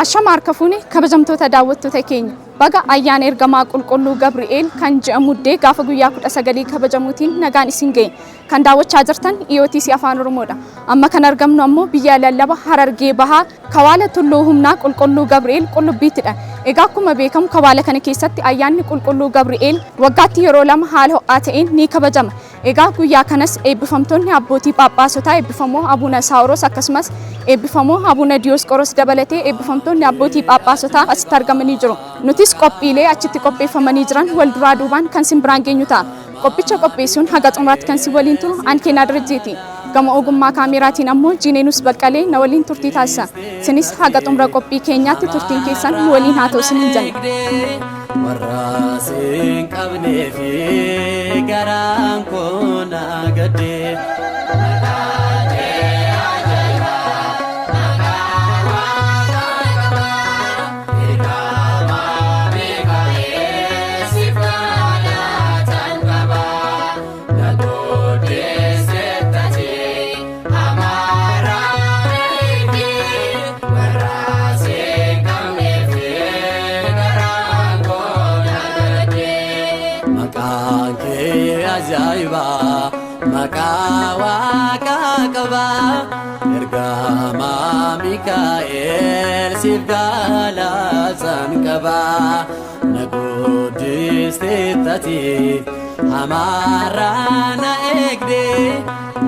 Ashama harkafuuni kabajamtoota daawwattoota keenya baga ayyaana ergamaa qulqulluu Gabri'eel kan jedhamuddee gaafa guyyaa 19 kabajamuutiin nagaan isin ga'e kan daawwachaa jirtan EOTC Afaan Oromoodha. Amma kan argamnu ammoo biyya lallaba Harargee Bahaa Kawaala Tulluu Humnaa Qulqulluu Gabri'eel Qullubbiittidha. Egaa akkuma beekamu Kawaala kana keessatti ayyaanni qulqulluu Gabri'eel waggaatti yeroo lama haala ho'aa ta'een ni kabajama. Egaa guyyaa kanas eebbifamtoonni abbootii Phaaphaasota eebbifamoo Abuna Saawuroos akkasumas eebbifamoo Abuna Diyoosqoroos dabalatee eebbifamtoonni abbootii Phaaphaasota asitti argamanii jiru. Nutis qophiilee achitti qopheeffamanii jiran wal duraa duubaan kan sin biraan geenyu ta'a. Qophicha qopheessuun haga xumuraatti kan si waliin turu Ankeenaa Dirjiiti. Gama ogummaa kaameraatiin ammoo Jiineenus Baqqalee na waliin turtii taasisa. Sinis haga xumura qophii keenyaatti turtiin keessan nu waliin haa ta'u sinin jenna. Warraasiin qabnee fi garaan koo naagadee. Makawa kakaba ergama Mikael sifgala sankaba nagudistati amara na egde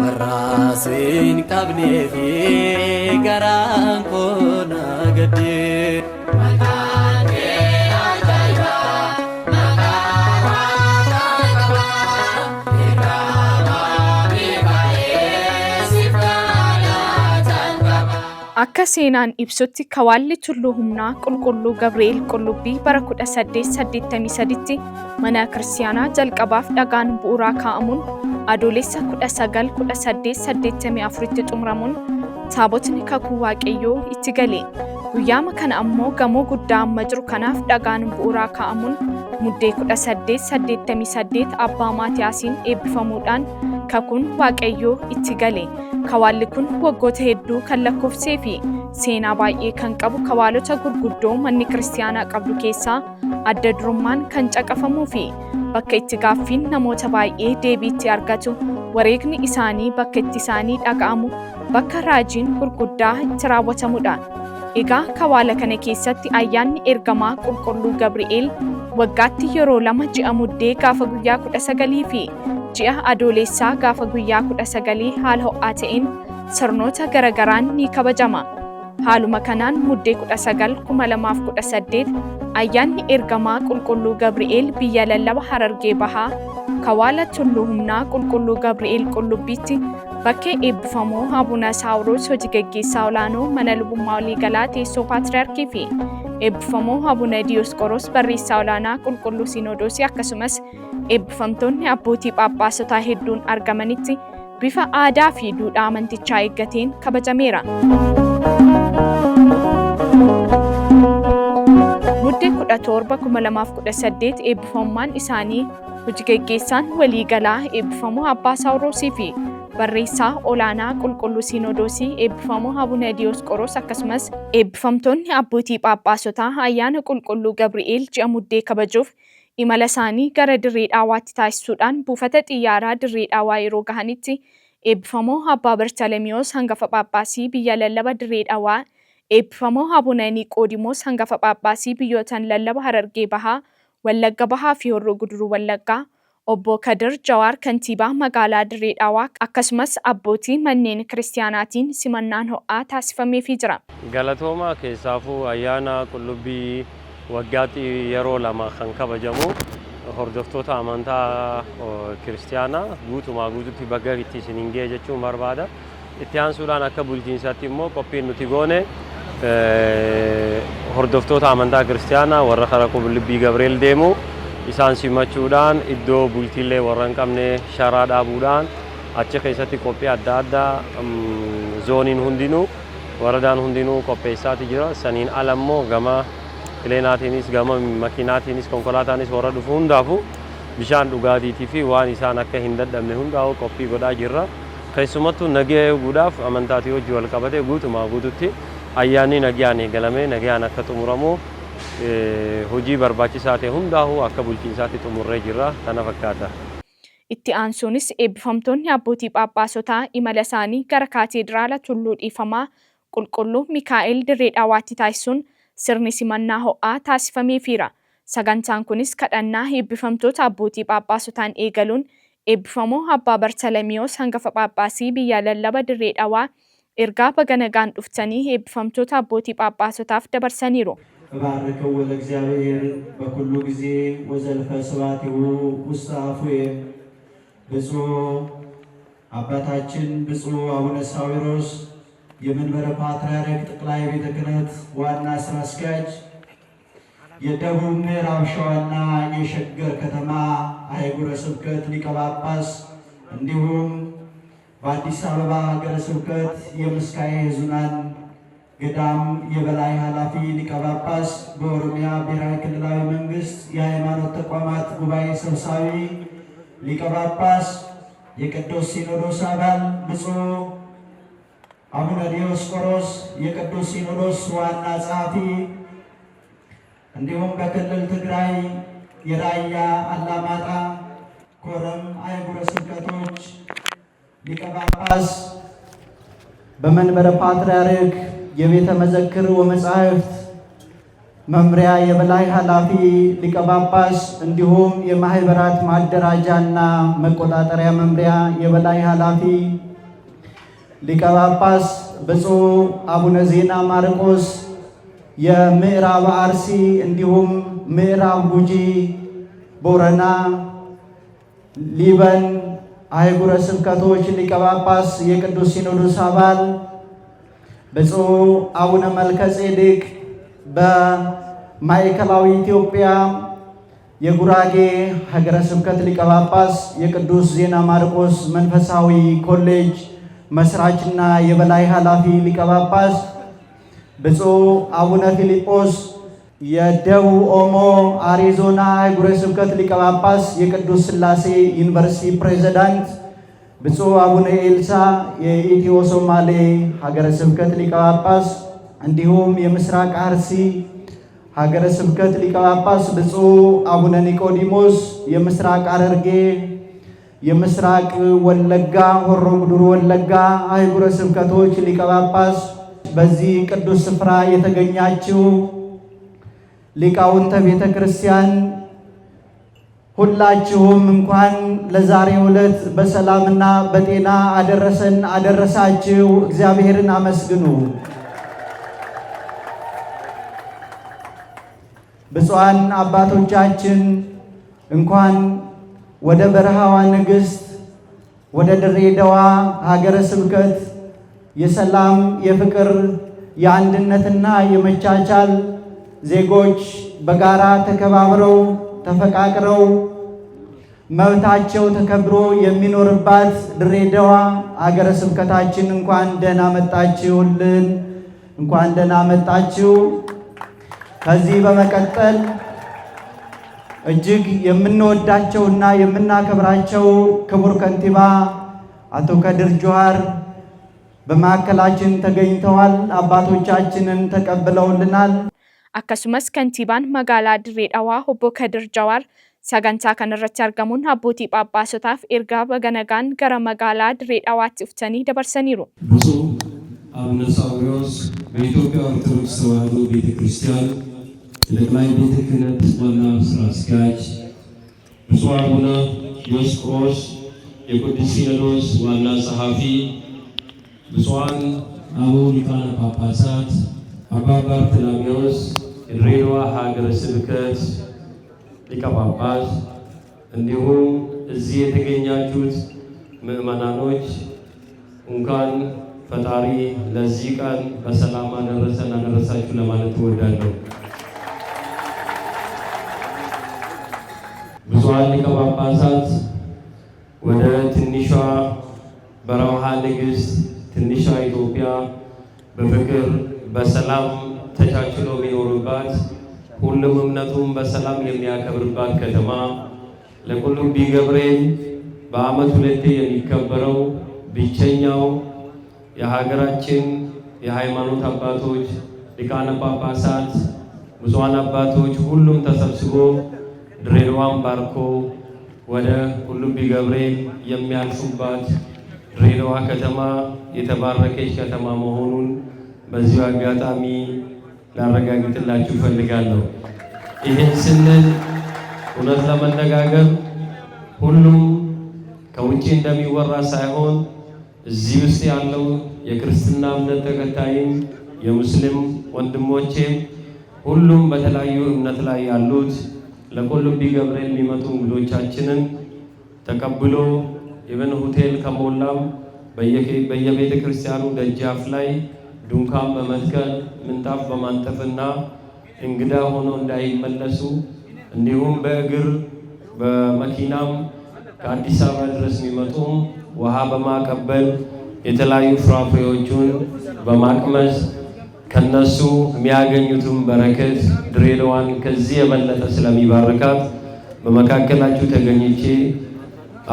warasin qabne fi garan ko nagade. Akka seenaan ibsutti Kawaalli Tulluu Humnaa Qulqulluu Gabri'eel Qullubbii bara 1883tti mana kiristaanaa jalqabaaf dhagaan bu'uuraa kaa'amuun adoolessa 191884tti xumuramuun taabotni kakuu Waaqayyoo itti gale. Guyyaama kana ammoo gamoo guddaa amma jiru kanaaf dhagaan bu'uuraa kaa'amuun muddee 1888 Abbaa Maatiyaasiin eebbifamuudhaan kakuun Waaqayyoo itti gale. Kawaalli kun waggoota hedduu kan lakkoofsee fi seenaa baay'ee kan qabu kawaalota gurguddoo manni kiristaanaa qabdu keessaa adda durummaan kan caqafamuu fi bakka itti gaaffiin namoota baay'ee deebiitti argatu wareegni isaanii bakka itti isaanii dhaga'amu bakka raajiin gurguddaa itti raawwatamudha. Egaa Kawaala kana keessatti ayyaanni ergamaa qulqulluu Gabri'eel waggaatti yeroo lama ji'a muddee gaafa guyyaa 19 fi ji'a adoolessaa gaafa guyyaa 19 haala ho'aa ta'een sirnoota garagaraan ni kabajama. Haaluma kanaan muddee 19 2018 ayyaanni ergamaa qulqulluu Gabri'eel biyya lallaba Harargee Bahaa Kawaala Tulluu Humnaa Qulqulluu Gabri'eel Qullubbiitti bakkee eebbifamoo Abuna Saawuroos hojii gaggeessaa olaanoo mana lubummaa waliigalaa teessoo Paatriyaarkii fi eebbifamoo Abuna Diyoosqoroos barreessaa olaanaa Qulqulluu Sinodoosii akkasumas eebbifamtoonni abbootii Phaaphaasota hedduun argamanitti bifa aadaa fi duudhaa amantichaa eeggateen kabajameera. Muddee 17 2018 eebbifamummaan isaanii hojii gaggeessaan waliigalaa eebbifamoo Abbaa Saawuroosii fi barreessaa olaanaa Qulqulluu Sinodoosii eebbifamoo Abuna Diyoosqoroos akkasumas eebbifamtoonni abbootii Phaaphaasota ayyaana qulqulluu Gabri'eel ji'a muddee kabajuuf imala isaanii gara Dirree Dhaawaatti taasisuudhaan buufata xiyyaaraa Dirree Dhaawaa yeroo gahanitti eebbifamoo Abbaa Bartalemiyoos hangafa Phaaphaasii biyya lallaba Dirree Dhaawaa eebbifamoo Abuna Niqoodimoos hangafa Phaaphaasii biyyootan lallaba Harargee Bahaa Wallagga Bahaa fi Horroo Guduruu Wallaggaa Obbo Kadir Jawaar kantiibaa magaalaa Dirree Dhaawaa akkasumas abbootii manneen kiristaanaatiin simannaan ho'aa taasifameefii jira. Galatooma keessaafuu ayyaana qullubbii waggaatti yeroo lama kan kabajamu hordoftoota amantaa kiristaanaa guutumaa guututti bakka itti isiniin ga'e jechuun barbaada. Itti aansuudhaan akka bulchiinsaatti immoo qophiin nuti goone hordoftoota amantaa kiristaanaa warra karaa qullubbii Gabri'eel deemu isaan simachuudhaan iddoo bultiilee warra hin qabne sharaa dhaabuudhaan achi keessatti qophii adda addaa zooniin hundinuu waradaan hundinuu qopheessaati jira. Saniin ala immoo gama pileenaatiinis gama makiinaatiinis konkolaataanis warra dhufu hundaafu bishaan dhugaatiitii fi waan isaan akka hin dadhabne hundaa'u qophii godhaa jirra. Keessumattuu nagee eeguudhaaf amantaatii hojii wal qabatee guutumaa guututti ayyaanni nagaan eegalame nagaan akka xumuramu hojii barbaachisaa ta'e hundaa'u akka bulchiinsaatti xumurree jirra kana fakkaata. Itti aansuunis eebbifamtoonni abbootii phaaphaasota imala isaanii gara kaateediraala Tulluu Dhiifamaa Qulqulluu Mikaa'el Dirree Dhawaatti taasisuun sirni simannaa ho'aa taasifameefira. Sagantaan kunis kadhannaa eebbifamtoota abbootii phaaphaasutaan eegaluun eebbifamoo Abbaa Bartalamiyoos hangafa phaaphaasii biyya lallaba Dirree Dhawaa ergaa baga nagaan dhuftanii eebbifamtoota abbootii phaaphaasuutaaf dabarsaniiru. ባርከው ለእግዚአብሔር በኩሉ ጊዜ ወዘልፈ ስብሐቲሁ ውስተ አፉየ ብፁዕ አባታችን ብፁዕ አቡነ ሳዊሮስ የመንበረ ፓትርያርክ ጠቅላይ ቤተ ክህነት ዋና ስራ አስኪያጅ የደቡብ ምዕራብ ሸዋና የሸገር ከተማ አህጉረ ስብከት ሊቀ ጳጳስ እንዲሁም በአዲስ አበባ ሀገረ ስብከት የምስካየ ኅዙናን ገዳም የበላይ ኃላፊ ሊቀ ጳጳስ በኦሮሚያ ብሔራዊ ክልላዊ መንግስት የሃይማኖት ተቋማት ጉባኤ ሰብሳቢ ሊቀ ጳጳስ የቅዱስ ሲኖዶስ አባል ብፁዕ አቡነ ዲዮስቆሮስ የቅዱስ ሲኖዶስ ዋና ጸሐፊ እንዲሁም በክልል ትግራይ የራያ አላማጣ ኮረም አህጉረ ስብከቶች ሊቀ ጳጳስ በመንበረ ፓትርያርክ የቤተ መዘክር ወመጻሕፍት መምሪያ የበላይ ኃላፊ ሊቀ ጳጳስ እንዲሁም የማህበራት ማደራጃና መቆጣጠሪያ መምሪያ የበላይ ኃላፊ ሊቀ ጳጳስ ብፁዕ አቡነ ዜና ማርቆስ የምዕራብ አርሲ እንዲሁም ምዕራብ ጉጂ ቦረና ሊበን አህጉረ ስብከቶች ሊቀ ጳጳስ የቅዱስ ሲኖዶስ አባል ብፁዕ አቡነ መልከ ጼዴቅ በማዕከላዊ ኢትዮጵያ የጉራጌ ሀገረ ስብከት ሊቀ ጳጳስ የቅዱስ ዜና ማርቆስ መንፈሳዊ ኮሌጅ መስራችና የበላይ ኃላፊ ሊቀ ጳጳስ ብፁዕ አቡነ ፊልጶስ የደቡብ ኦሞ አሪዞና ሀገረ ስብከት ሊቀ ጳጳስ የቅዱስ ሥላሴ ዩኒቨርሲቲ ፕሬዝዳንት ብፁዕ አቡነ ኤልሳ የኢትዮ ሶማሌ ሀገረ ስብከት ሊቀ ጳጳስ እንዲሁም የምስራቅ አርሲ ሀገረ ስብከት ሊቀ ጳጳስ ብፁዕ አቡነ ኒቆዲሞስ የምስራቅ ሐረርጌ የምስራቅ ወለጋ ሆሮ ጉዱሩ ወለጋ ሀገረ ስብከቶች ሊቀ ጳጳስ በዚህ ቅዱስ ስፍራ የተገኛችሁ ሊቃውንተ ቤተ ክርስቲያን ሁላችሁም እንኳን ለዛሬው ዕለት በሰላምና በጤና አደረሰን አደረሳችሁ። እግዚአብሔርን አመስግኑ። ብፁዓን አባቶቻችን እንኳን ወደ በረሃዋ ንግሥት ወደ ድሬዳዋ ሀገረ ስብከት የሰላም የፍቅር የአንድነትና የመቻቻል ዜጎች በጋራ ተከባብረው ተፈቃቅረው መብታቸው ተከብሮ የሚኖርባት ድሬዳዋ ሀገረ ስብከታችን እንኳን ደህና መጣችሁልን፣ እንኳን ደህና መጣችሁ። ከዚህ በመቀጠል እጅግ የምንወዳቸውና የምናከብራቸው ክቡር ከንቲባ አቶ ከድር ጁሃር በማዕከላችን ተገኝተዋል። አባቶቻችንን ተቀብለውልናል። akkasumas kantiibaan magaalaa Dirree Dhawaa obbo Kadir Jawaar sagantaa kanarratti argamuun abbootii phaaphaasuutaaf ergaa baga nagaan gara magaalaa Dirree Dhawaatti dhuftanii dabarsaniiru. ብፁዕ አቡነ ሳዊሮስ በኢትዮጵያ ኦርቶዶክስ ተዋሕዶ ቤተ ክርስቲያን የጠቅላይ ቤተ ክህነት ዋና ስራ አስኪያጅ፣ ብፁዕ አቡነ ዲዮስቆሮስ የቅዱስ ሲኖዶስ ዋና ጸሐፊ፣ ብፁዓን አበው ሊቃነ ጳጳሳት አባ ባርተሎሜዎስ የድሬዳዋ ሀገረ ስብከት ሊቀ ጳጳስ እንዲሁም እዚህ የተገኛችሁት ምዕመናኖች እንኳን ፈጣሪ ለዚህ ቀን በሰላም አደረሰን አደረሳችሁ ለማለት እወዳለሁ። ብፁዓን ሊቀ ጳጳሳት ወደ ትንሿ በረሃ ንግሥት ትንሿ ኢትዮጵያ በፍቅር በሰላም ተቻችሎ የሚኖርባት ሁሉም እምነቱን በሰላም የሚያከብርባት ከተማ ለቁልቢ ገብርኤል በዓመት ሁለቴ የሚከበረው ብቸኛው የሀገራችን የሃይማኖት አባቶች፣ ሊቃነ ጳጳሳት፣ ብዙኃን አባቶች ሁሉም ተሰብስቦ ድሬዳዋን ባርኮ ወደ ቁልቢ ገብርኤል የሚያልፉባት ድሬዳዋ ከተማ የተባረከች ከተማ መሆኑን በዚሁ አጋጣሚ ላረጋግጥላችሁ እፈልጋለሁ። ይህን ስንል እውነት ለመነጋገር ሁሉም ከውጪ እንደሚወራ ሳይሆን እዚህ ውስጥ ያለው የክርስትና እምነት ተከታይም የሙስሊም ወንድሞቼም ሁሉም በተለያዩ እምነት ላይ ያሉት ለቁልቢ ገብርኤል የሚመጡ እንግዶቻችንን ተቀብሎ ኢቨን ሆቴል ከሞላም በየቤተ ክርስቲያኑ ደጃፍ ላይ ድንኳን በመትከል ምንጣፍ በማንጠፍና እንግዳ ሆኖ እንዳይመለሱ እንዲሁም በእግር በመኪናም ከአዲስ አበባ ድረስ የሚመጡ ውሃ በማቀበል የተለያዩ ፍራፍሬዎችን በማቅመስ ከነሱ የሚያገኙትን በረከት ድሬዳዋን ከዚህ የበለጠ ስለሚባርካት በመካከላችሁ ተገኝቼ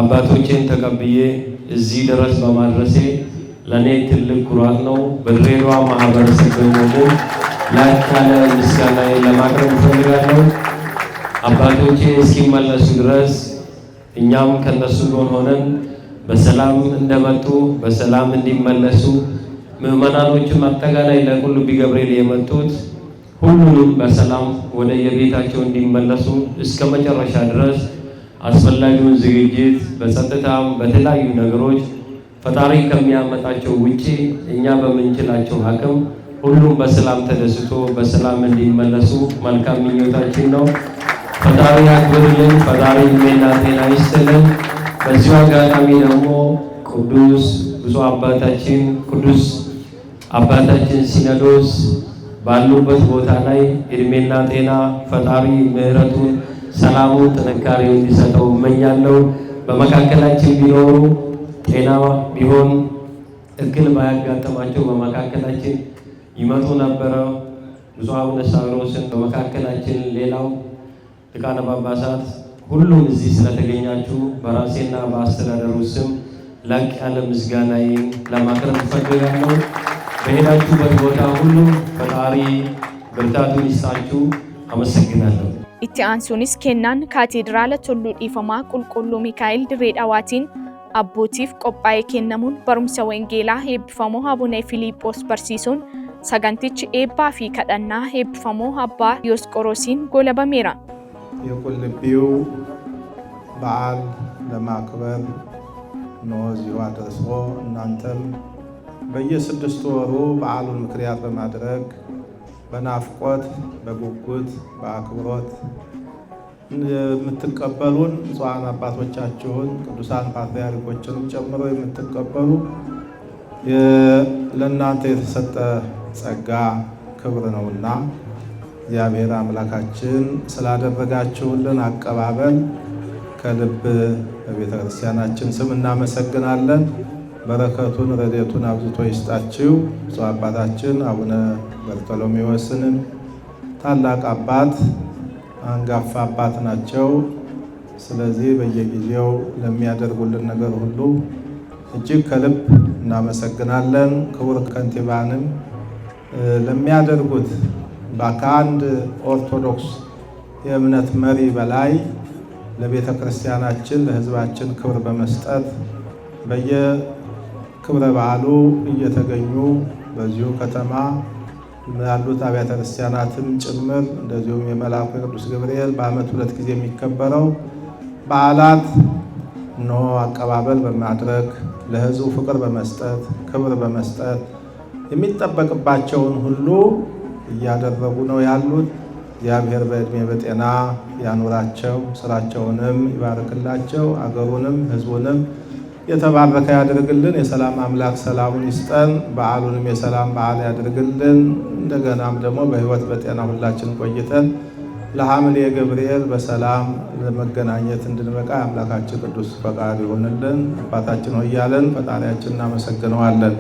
አባቶቼን ተቀብዬ እዚህ ድረስ በማድረሴ ለኔ ትልቅ ኩራት ነው። በድሬዳዋ ማህበረሰብ ደግሞ ላቅ ያለ ምስጋና ለማቅረብ እፈልጋለሁ። አባቶቼ እስኪመለሱ ድረስ እኛም ከነሱ ጎን ሆነን በሰላም እንደመጡ በሰላም እንዲመለሱ ምዕመናኖችም አጠቃላይ ለቁልቢ ገብርኤል የመጡት ሁሉንም በሰላም ወደ የቤታቸው እንዲመለሱ እስከ መጨረሻ ድረስ አስፈላጊውን ዝግጅት በጸጥታም በተለያዩ ነገሮች ፈጣሪ ከሚያመጣቸው ውጪ እኛ በምንችላቸው አቅም ሁሉም በሰላም ተደስቶ በሰላም እንዲመለሱ መልካም ምኞታችን ነው። ፈጣሪ ያክብርልን። ፈጣሪ እድሜና ጤና ይስጥልን። በዚሁ አጋጣሚ ደግሞ ቅዱስ ብፁዕ አባታችን ሲኖዶስ ባሉበት ቦታ ላይ እድሜና ጤና ፈጣሪ ምሕረቱን ሰላሙን ጥንካሬውን እንዲሰጠው እመኛለሁ። በመካከላችን ቢኖሩ ጤና ቢሆን እክል ባያጋጥማቸው በመካከላችን ይመጡ ነበረ። ብፁዕ አቡነ ሳዊሮስን በመካከላችን ሌላው ሊቃነ ጳጳሳት ሁሉም እዚህ ስለተገኛችሁ በራሴና በአስተዳደሩ ስም ላቅ ያለ ምስጋናዬን ለማቅረብ እፈልጋለሁ። በሄዳችሁበት ቦታ ሁሉ ፈጣሪ ብርታቱን ይስጣችሁ። አመሰግናለሁ። itti aansuunis kennaan kaateediraala Tulluu Dhiifamaa Qulqulluu Mikaa'el Dirree Dhawaatiin abbootiif qophaa'ee kennamuun barumsa wangeelaa eebbifamoo Abune Filiiphoos barsiisuun sagantichi eebbaa fi kadhannaa eebbifamoo Abbaa Diyoosqoroosiin goolabameera. የቁልቢው በዓል ለማክበር ነው እዚሁ አድርሶ እናንተም በየ6 ወሩ በዓሉን ምክንያት በማድረግ በናፍቆት በጉጉት በአክብሮት የምትቀበሉን ብፁዓን አባቶቻችሁን ቅዱሳን ፓትርያርኮችንም ጨምሮ የምትቀበሉ ለእናንተ የተሰጠ ጸጋ ክብር ነውና እግዚአብሔር አምላካችን ስላደረጋችሁልን አቀባበል ከልብ በቤተ ክርስቲያናችን ስም እናመሰግናለን። በረከቱን ረድኤቱን አብዝቶ ይስጣችሁ። ብፁዕ አባታችን አቡነ በርቶሎሜዎስንም ታላቅ አባት አንጋፋ አባት ናቸው። ስለዚህ በየጊዜው ለሚያደርጉልን ነገር ሁሉ እጅግ ከልብ እናመሰግናለን። ክቡር ከንቲባንም ለሚያደርጉት ከአንድ ኦርቶዶክስ የእምነት መሪ በላይ ለቤተ ክርስቲያናችን ለሕዝባችን ክብር በመስጠት በየክብረ በዓሉ እየተገኙ በዚሁ ከተማ ያሉት አብያተ ክርስቲያናትም ጭምር እንደዚሁም የመልአኩ ቅዱስ ገብርኤል በዓመት 2 ጊዜ የሚከበረው በዓላት ነው አቀባበል በማድረግ ለሕዝቡ ፍቅር በመስጠት ክብር በመስጠት የሚጠበቅባቸውን ሁሉ እያደረጉ ነው ያሉት። እግዚአብሔር በዕድሜ በጤና ያኑራቸው፣ ስራቸውንም ይባርክላቸው፣ አገሩንም ሕዝቡንም የተባረከ ያድርግልን። የሰላም አምላክ ሰላሙን ይስጠን፣ በዓሉንም የሰላም በዓል ያድርግልን። እንደገናም ደግሞ በሕይወት በጤና ሁላችን ቆይተን ለሐምሌ ገብርኤል በሰላም ለመገናኘት እንድንበቃ የአምላካችን ቅዱስ ፈቃድ ይሆንልን። አባታችን ሆይ እያለን ፈጣሪያችን እናመሰግነዋለን።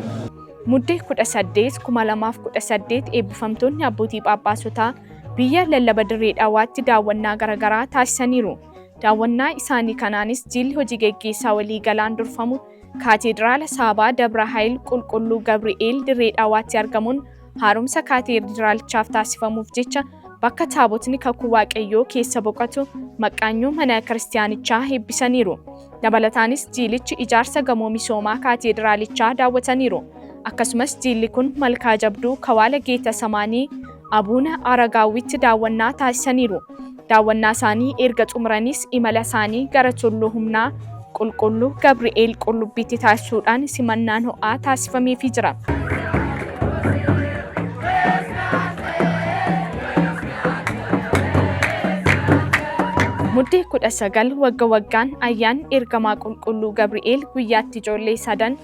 Muddee 18 2018 eebbifamtoonni abbootii Phaaphaasota biyya lallaba Dirree Dhawaatti daawwannaa garaagaraa taasisaniiru. Daawwannaa isaanii kanaanis jilli hojii geggeessaa walii galaan durfamu Kaateediraala Saabaa Dabra Hayil Qulqulluu Gabri'eel Dirree Dhawaatti argamuun haaromsa kaateediraalichaaf taasifamuuf jecha bakka taabotni kakuu Waaqayyoo keessa boqotu maqaanyoo mana kiristiyaanichaa eebbisaniiru. Dabalataanis jiilichi ijaarsa gamoo misoomaa kaateediraalichaa daawwataniiru. Akkasumas jiilli kun malkaa jabduu Kawaala Geeta Samaanii Abuuna Aragaawitti daawwannaa taasisaniiru. Daawwannaa isaanii erga xumuranis imala isaanii gara Tulluu Humnaa Qulqulluu Gabri'eel Qullubbiitti taasisuudhaan simannaan ho'aa taasifameefii jira. Muddee 19 waggaan ayyaanni ergamaa Qulqulluu Gabri'eel guyyaatti ijoollee sadan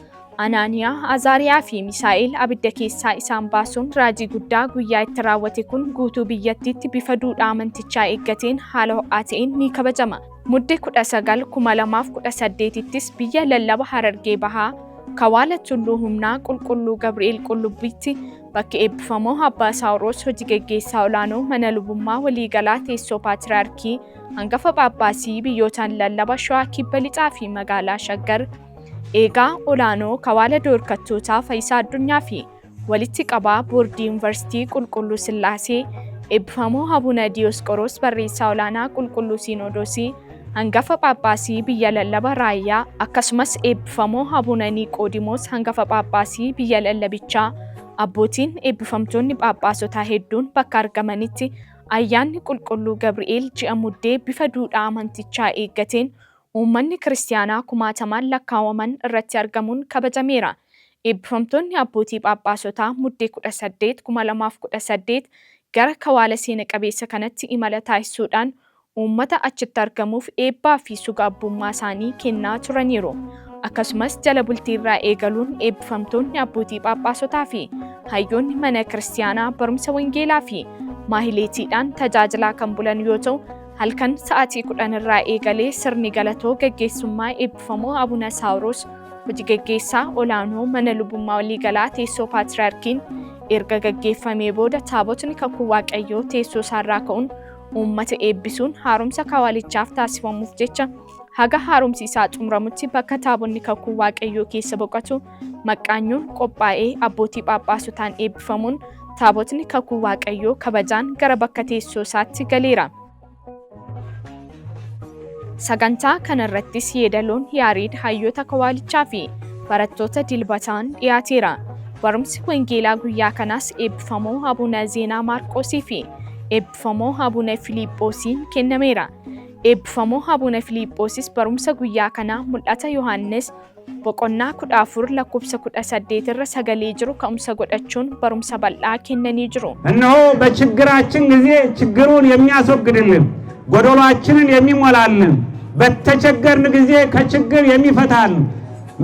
Anaaniyaa, Azaariyaa fi Misaa'eel abidda keessaa isaan baasuun raajii guddaa guyyaa itti raawwate kun guutuu biyyattiitti bifa duudhaa amantichaa eeggateen haala ho'aa ta'een ni kabajama. Muddee 19 2018ttis biyya lallaba Harargee Bahaa Kawaala Tulluu Humnaa Qulqulluu Gabri'eel Qullubbiitti bakka eebbifamoo Abbaa Saawuroos hojii gaggeessaa olaanoo mana lubummaa waliigalaa teessoo Paatiraarkii hangafa Phaaphaasii biyyootaan lallaba Shawaa Kibba Lixaa fi magaalaa Shaggar eegaa olaanoo Kawaala Doorkattootaa Faayisaa Addunyaa fi walitti qabaa boordii Yuunivarsiitii Qulqulluu Sillaasee eebbifamoo Abuna Diyoosqoroos barreessaa olaanaa Qulqulluu Siinodoosii hangafa Phaaphaasii biyya lallaba Raayyaa akkasumas eebbifamoo Abuna Niqoodimoos hangafa Phaaphaasii biyya lallabichaa abbootiin eebbifamtoonni Phaaphaasotaa hedduun bakka argamanitti ayyaanni Qulqulluu Gabri'eel ji'a muddee bifa duudhaa amantichaa eeggateen uummanni kiristiyaanaa kumaatamaan lakkaawwaman irratti argamuun kabajameera. Eebbifamtoonni abbootii Phaaphaasotaa muddee 18 2018 gara Kawaala seena qabeessa kanatti imala taasisuudhaan uummata achitti argamuuf eebbaa fi suga abbummaa isaanii kennaa turaniiru. Akkasumas jala bultii irraa eegaluun eebbifamtoonni abbootii Phaaphaasotaa fi hayyoonni mana kiristiyaanaa barumsa wangeelaa fi maahileetiidhaan tajaajilaa kan bulan yoo ta'u, halkan sa'aatii 10 irraa eegalee sirni galatoo gaggeessummaa eebbifamoo Abuna Saawuroos hojii gaggeessaa olaanoo mana lubummaa waliigalaa teessoo Paatiraarkiin erga gaggeeffamee booda taabotni kakuu Waaqayyoo teessoo isaarraa ka'uun uummata eebbisuun haaromsa kawaalichaaf taasifamuuf jecha haga haaromsi isaa xumuramutti bakka taabonni kakuu Waaqayyoo keessa boqotu maqaanyoon qophaa'ee abbootii Phaaphaasotaan eebbifamuun taabotni kakuu Waaqayyoo kabajaan gara bakka teessoo isaatti galeera. Sagantaa kanarrattis yeedaloon Yaariid hayyoota kawaalichaa fi barattoota dilbataan dhiyaateera. Barumsi wangeelaa guyyaa kanaas eebbifamoo Abuna Zeenaa Maarqoosii fi eebbifamoo Abuna Filiiphoosiin kennameera. Eebbifamoo Abuna Filiiphoosis barumsa guyyaa kanaa mul'ata Yohaannis boqonnaa 14 lakkoofsa 18 irra sagalee jiru ka'umsa godhachuun barumsa bal'aa kennanii jiru. እነሆ በችግራችን ጊዜ ችግሩን የሚያስወግድልን ጎደሏችንን የሚሞላልን በተቸገርን ጊዜ ከችግር የሚፈታን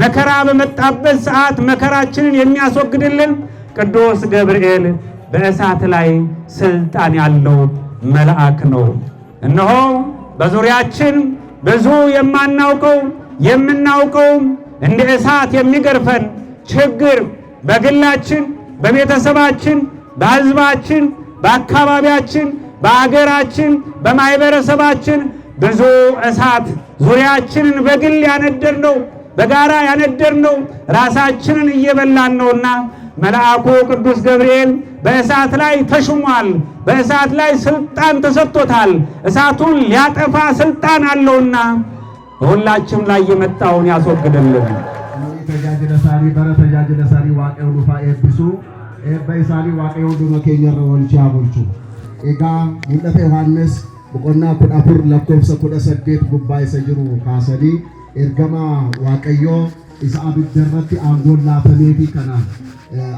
መከራ በመጣበት ሰዓት መከራችንን የሚያስወግድልን ቅዱስ ገብርኤል በእሳት ላይ ስልጣን ያለው መልአክ ነው። እነሆ በዙሪያችን ብዙ የማናውቀው የምናውቀው እንደ እሳት የሚገርፈን ችግር በግላችን በቤተሰባችን በሕዝባችን በአካባቢያችን በአገራችን በማይበረሰባችን ብዙ እሳት ዙሪያችንን በግል ያነደርነው በጋራ ያነደርነው ራሳችንን እየበላን ነውና መልአኩ ቅዱስ ገብርኤል በእሳት ላይ ተሹሟል። በእሳት ላይ ስልጣን ተሰጥቶታል። እሳቱን ሊያጠፋ ስልጣን አለውና ሁላችንም ላይ የመጣውን ያስወግድልን። ተጃጅለሳሪ በረተጃጅለሳሪ ዋቀው ሉፋ ኤብሱ ኤበይሳሪ ዋቀው ዱኖ ኬኘር ወልቻ ወልቹ ኤጋ ሙለተ ዮሐንስ በቆና ኩዳፉር ለኮፍሰ ኩዳሰዴት ጉባኤ ሰጅሩ ካሰዲ ኤርገማ ዋቀዮ ኢሳ አብደረቲ አንጎላ ፈሌቲ ከና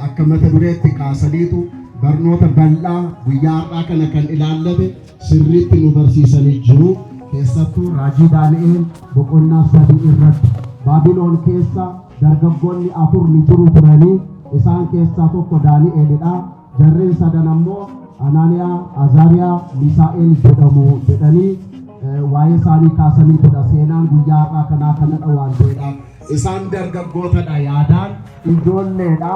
አከመተ ዱሬቲ ካሰዲቱ በርኖተ በላ ጉያራ ከነ ከን ኢላለበ ስሪት ኑ በርሲሰኒ ጅሩ keessattuu raajii daani'eel boqonnaa 3 irratti baabiloon keessa dargaggoonni 4 ni jiru turanii isaan keessaa tokko daani'eelidha. jarreen sadan ammoo Anaaniyaa, Azaariyaa, Misaa'eel jedhamu jedhanii waa'ee isaanii kaasanii tudha. seenaan guyyaa har'aa kanaa kanadha waan ta'eedhaaf isaan dargaggootadha, yaadaan ijoolleedha.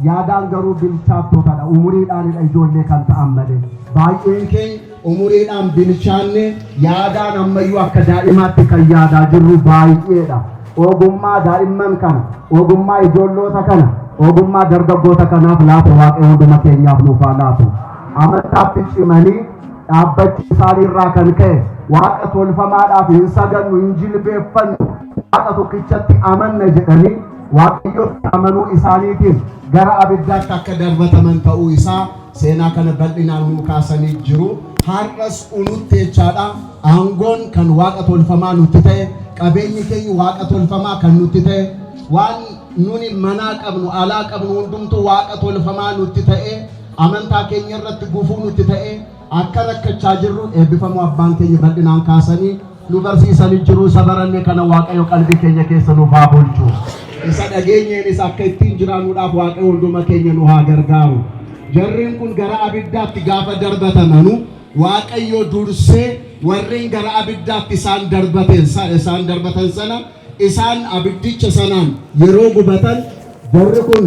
yaadaan garuu bilchaattootadha, umuriidhaanidha ijoollee kan ta'an malee. baay'een keenya umuriidhaan bilchaanne yaadaan ammayyuu akka daa'imaatti kan yaadaa jirru baay'eedha. ogummaa daa'imman kana ogummaa ijoolloota kana ogummaa dargaggoota kanaaf laata waaqayyo hunduma keenyaaf nuuf haa laatu amantaatti cimanii dhaabbachuu isaaniirraa kan ka'e waaqa tolfamaadhaaf hin sagannu hin jilbeeffannu waaqa tokkichatti amanna jedhanii waaqayyotti amanuu isaaniitiin gara abiddaatti akka darbataman ta'uu isaa seenaa kana bal'inaan nuu kaasanii jiru. Har'as unutti jechaadha aangoon kan waaqa tolfamaa nutti ta'e qabeenyi keenya waaqa tolfamaa kan nutti ta'e waan nuni manaa qabnu alaa qabnu hundumtuu waaqa tolfamaa nutti ta'e amantaa keenya irratti gufuu nutti ta'e akka rakkachaa jirru eebbifamoo abbaan keenya bal'inaan kaasanii nu barsiisanii jiru. Sabaranne kana waaqayyo qalbii keenya keessa nuuf haa bulchu. Isa dhageenyeenis akka ittiin jiraannuudhaaf waaqayyo hunduma keenya nu haa gargaaru. Jarreen kun gara abiddaatti gaafa darbatamanu waaqayyo dursee warreen gara abiddaatti isaan darbatan sana isaan abiddicha sanaan yeroo gubatan jarri kun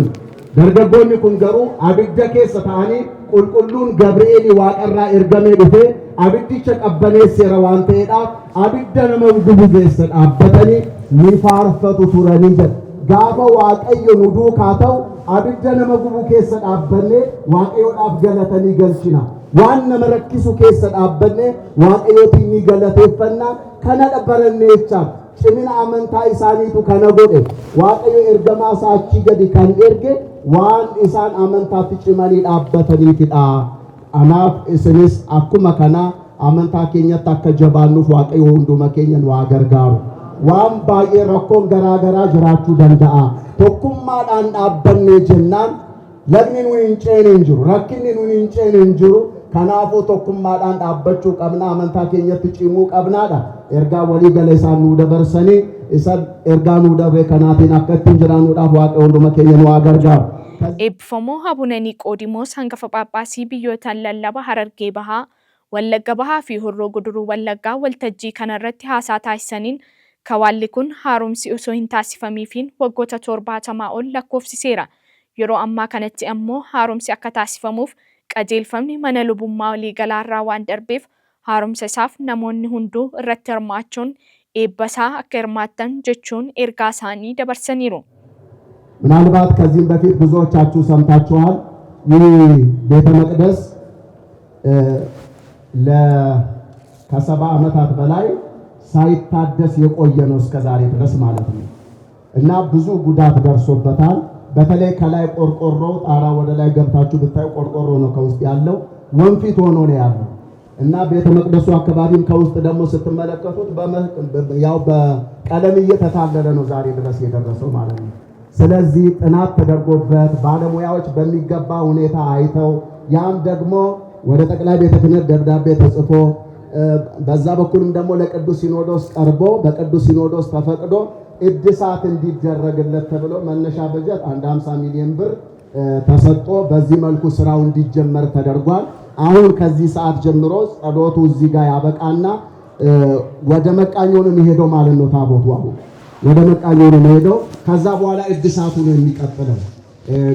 dargaggoonni kun garuu abidda keessa ta'anii qulqulluun Gabri'eel waaqarraa ergamee dhufee abiddicha qabbaneesseera waan ta'eedhaaf abidda nama gubu keessa dhaabbatanii ni faarfatu turanii jedha. Gaafa waaqayyo nu duukaa ta'u abidda nama gubu keessa dhaabbannee waaqayyoodhaaf galatanii galchina. Waan nama rakkisu keessa dhaabbanne waaqayyootiin ni galateeffanna. Kana dhabarannee jecha cimina amantaa isaaniitu kana godhe waaqayyo ergamaa isaa achii gadi kan erge waan isaan amantaatti cimanii dhaabbataniifidha. Anaaf isinis akkuma kana amantaa keenyatti akka jabaannuuf waaqayyo hunduma keenya nu haa gargaaru. Waan baay'ee rakkoon garaagaraa jiraachuu danda'a. Tokkummaadhaan dhaabbannee jennaan lagni nu hin ceene hin jiru, rakkinni nu hin ceene hin jiru. Kanaafuu tokkummaadhaan dhaabbachuu qabna, amantaa keenyatti cimuu qabnaadha. Ergaa walii gala isaan nu dabarsanii isa ergaa nu dabre kanaatiin akka ittiin jiraannuudhaaf waaqayyo hunduma keenya nu haa gargaaru. Eebbifamoo Abuna Niqoodimoos hangafa Phaaphaasii biyyootaan lallaba Harargee Bahaa, Wallagga Bahaa fi Horroo Guduruu Wallaggaa waltajjii kanarratti haasaa taasisaniin kawaalli kun haaromsi osoo hin taasifamiifiin waggoota 70 ol lakkoofsiseera. Yeroo ammaa kanatti ammoo haaromsi akka taasifamuuf qajeelfamni mana lubummaa waliigalaarraa waan darbeef haaromsa isaaf namoonni hunduu irratti hirmaachuun eebbasaa akka hirmaattan jechuun ergaa isaanii dabarsaniiru. ምናልባት ከዚህም በፊት ብዙዎቻችሁ ሰምታችኋል። ይህ ቤተ መቅደስ ከ70 ዓመታት በላይ ሳይታደስ የቆየ ነው እስከዛሬ ድረስ ማለት ነው እና ብዙ ጉዳት ደርሶበታል። በተለይ ከላይ ቆርቆሮ ጣራ ወደ ላይ ገብታችሁ ብታዩ ቆርቆሮ ነው ከውስጥ ያለው ወንፊት ሆኖ ነው ያለው እና ቤተ መቅደሱ አካባቢም ከውስጥ ደግሞ ስትመለከቱት ያው በቀለም እየተታለለ ነው ዛሬ ድረስ የደረሰው ማለት ነው። ስለዚህ ጥናት ተደርጎበት ባለሙያዎች በሚገባ ሁኔታ አይተው ያም ደግሞ ወደ ጠቅላይ ቤተ ክህነት ደብዳቤ ተጽፎ በዛ በኩልም ደግሞ ለቅዱስ ሲኖዶስ ቀርቦ በቅዱስ ሲኖዶስ ተፈቅዶ እድሳት እንዲደረግለት ተብሎ መነሻ በጀት 50 ሚሊዮን ብር ተሰጥቶ በዚህ መልኩ ስራው እንዲጀመር ተደርጓል። አሁን ከዚህ ሰዓት ጀምሮ ጸሎቱ እዚህ ጋር ያበቃና ወደ መቃኞ ነው የሚሄደው ማለት ነው። ታቦቱ አሁን ወደ መቃኞ ነው የሚሄደው። ከዛ በኋላ እድሳቱ ነው የሚቀጥለው።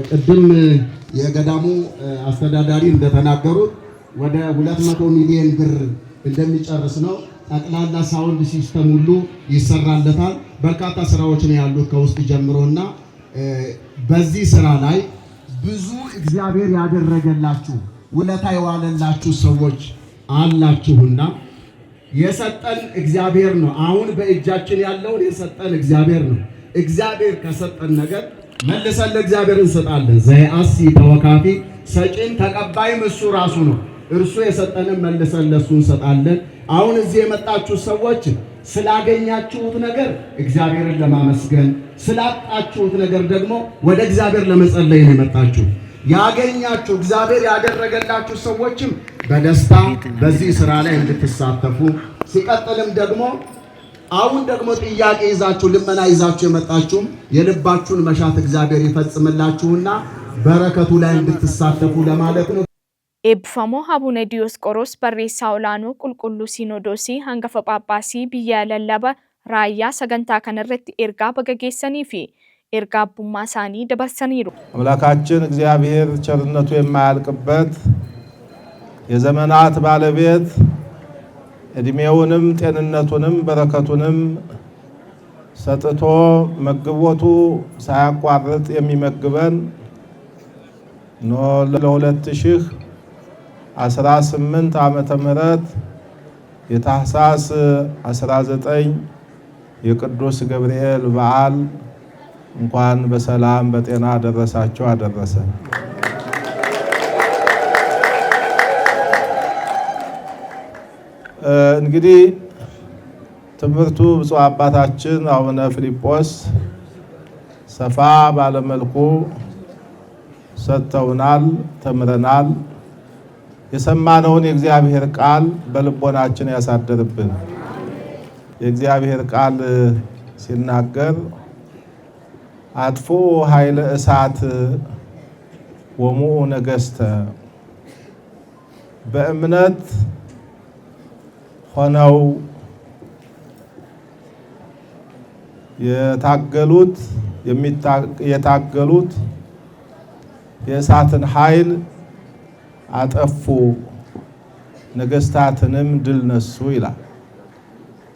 ቅድም የገዳሙ አስተዳዳሪ እንደተናገሩት ወደ 200 ሚሊዮን ብር እንደሚጨርስ ነው። ጠቅላላ ሳውንድ ሲስተም ሁሉ ይሰራለታል። በርካታ ስራዎች ነው ያሉት ከውስጥ ጀምሮና በዚህ ስራ ላይ ብዙ እግዚአብሔር ያደረገላችሁ ውለታ የዋለላችሁ ሰዎች አላችሁና የሰጠን እግዚአብሔር ነው። አሁን በእጃችን ያለውን የሰጠን እግዚአብሔር ነው። እግዚአብሔር ከሰጠን ነገር መልሰን ለእግዚአብሔር እንሰጣለን። ዘያሲ ተወካፊ ሰጪን ተቀባይም እሱ ራሱ ነው። እርሱ የሰጠንን መልሰን ለሱ እንሰጣለን። አሁን እዚህ የመጣችሁ ሰዎች ስላገኛችሁት ነገር እግዚአብሔርን ለማመስገን ስላጣችሁት ነገር ደግሞ ወደ እግዚአብሔር ለመጸለይ ነው የመጣችሁ። ያገኛችሁ እግዚአብሔር ያደረገላችሁ ሰዎችም በደስታ በዚህ ስራ ላይ እንድትሳተፉ ሲቀጥልም ደግሞ አሁን ደግሞ ጥያቄ ይዛችሁ ልመና ይዛችሁ የመጣችሁ የልባችሁን መሻት እግዚአብሔር ይፈጽምላችሁና በረከቱ ላይ እንድትሳተፉ ለማለት ነው። Eebbifamoo Abuna Diyoosqoroos barreessaa olaanoo qulqulluu Siinodoosii hangafa Phaaphaasii biyya lallaba raayyaa sagantaa kanarratti ergaa baga geessanii fi ergaa abbummaa isaanii dabarsaniiru. አምላካችን እግዚአብሔር ቸርነቱ የማያልቅበት የዘመናት ባለቤት እድሜውንም ጤንነቱንም በረከቱንም ሰጥቶ መግቦቱ ሳያቋርጥ የሚመግበን ለ2018 ዓመተ ምህረት የታኅሳስ 19 የቅዱስ ገብርኤል በዓል እንኳን በሰላም በጤና አደረሳችሁ አደረሰን። እንግዲህ ትምህርቱ ብፁዕ አባታችን አቡነ ፊልጶስ ሰፋ ባለመልኩ ሰጥተውናል፣ ተምረናል። የሰማነውን የእግዚአብሔር ቃል በልቦናችን ያሳድርብን። የእግዚአብሔር ቃል ሲናገር አጥፉ ኃይለ እሳት ወሙኡ ነገሥተ፣ በእምነት ሆነው የታገሉት የእሳትን ኃይል አጠፉ፣ ነገሥታትንም ድል ነሱ ይላል።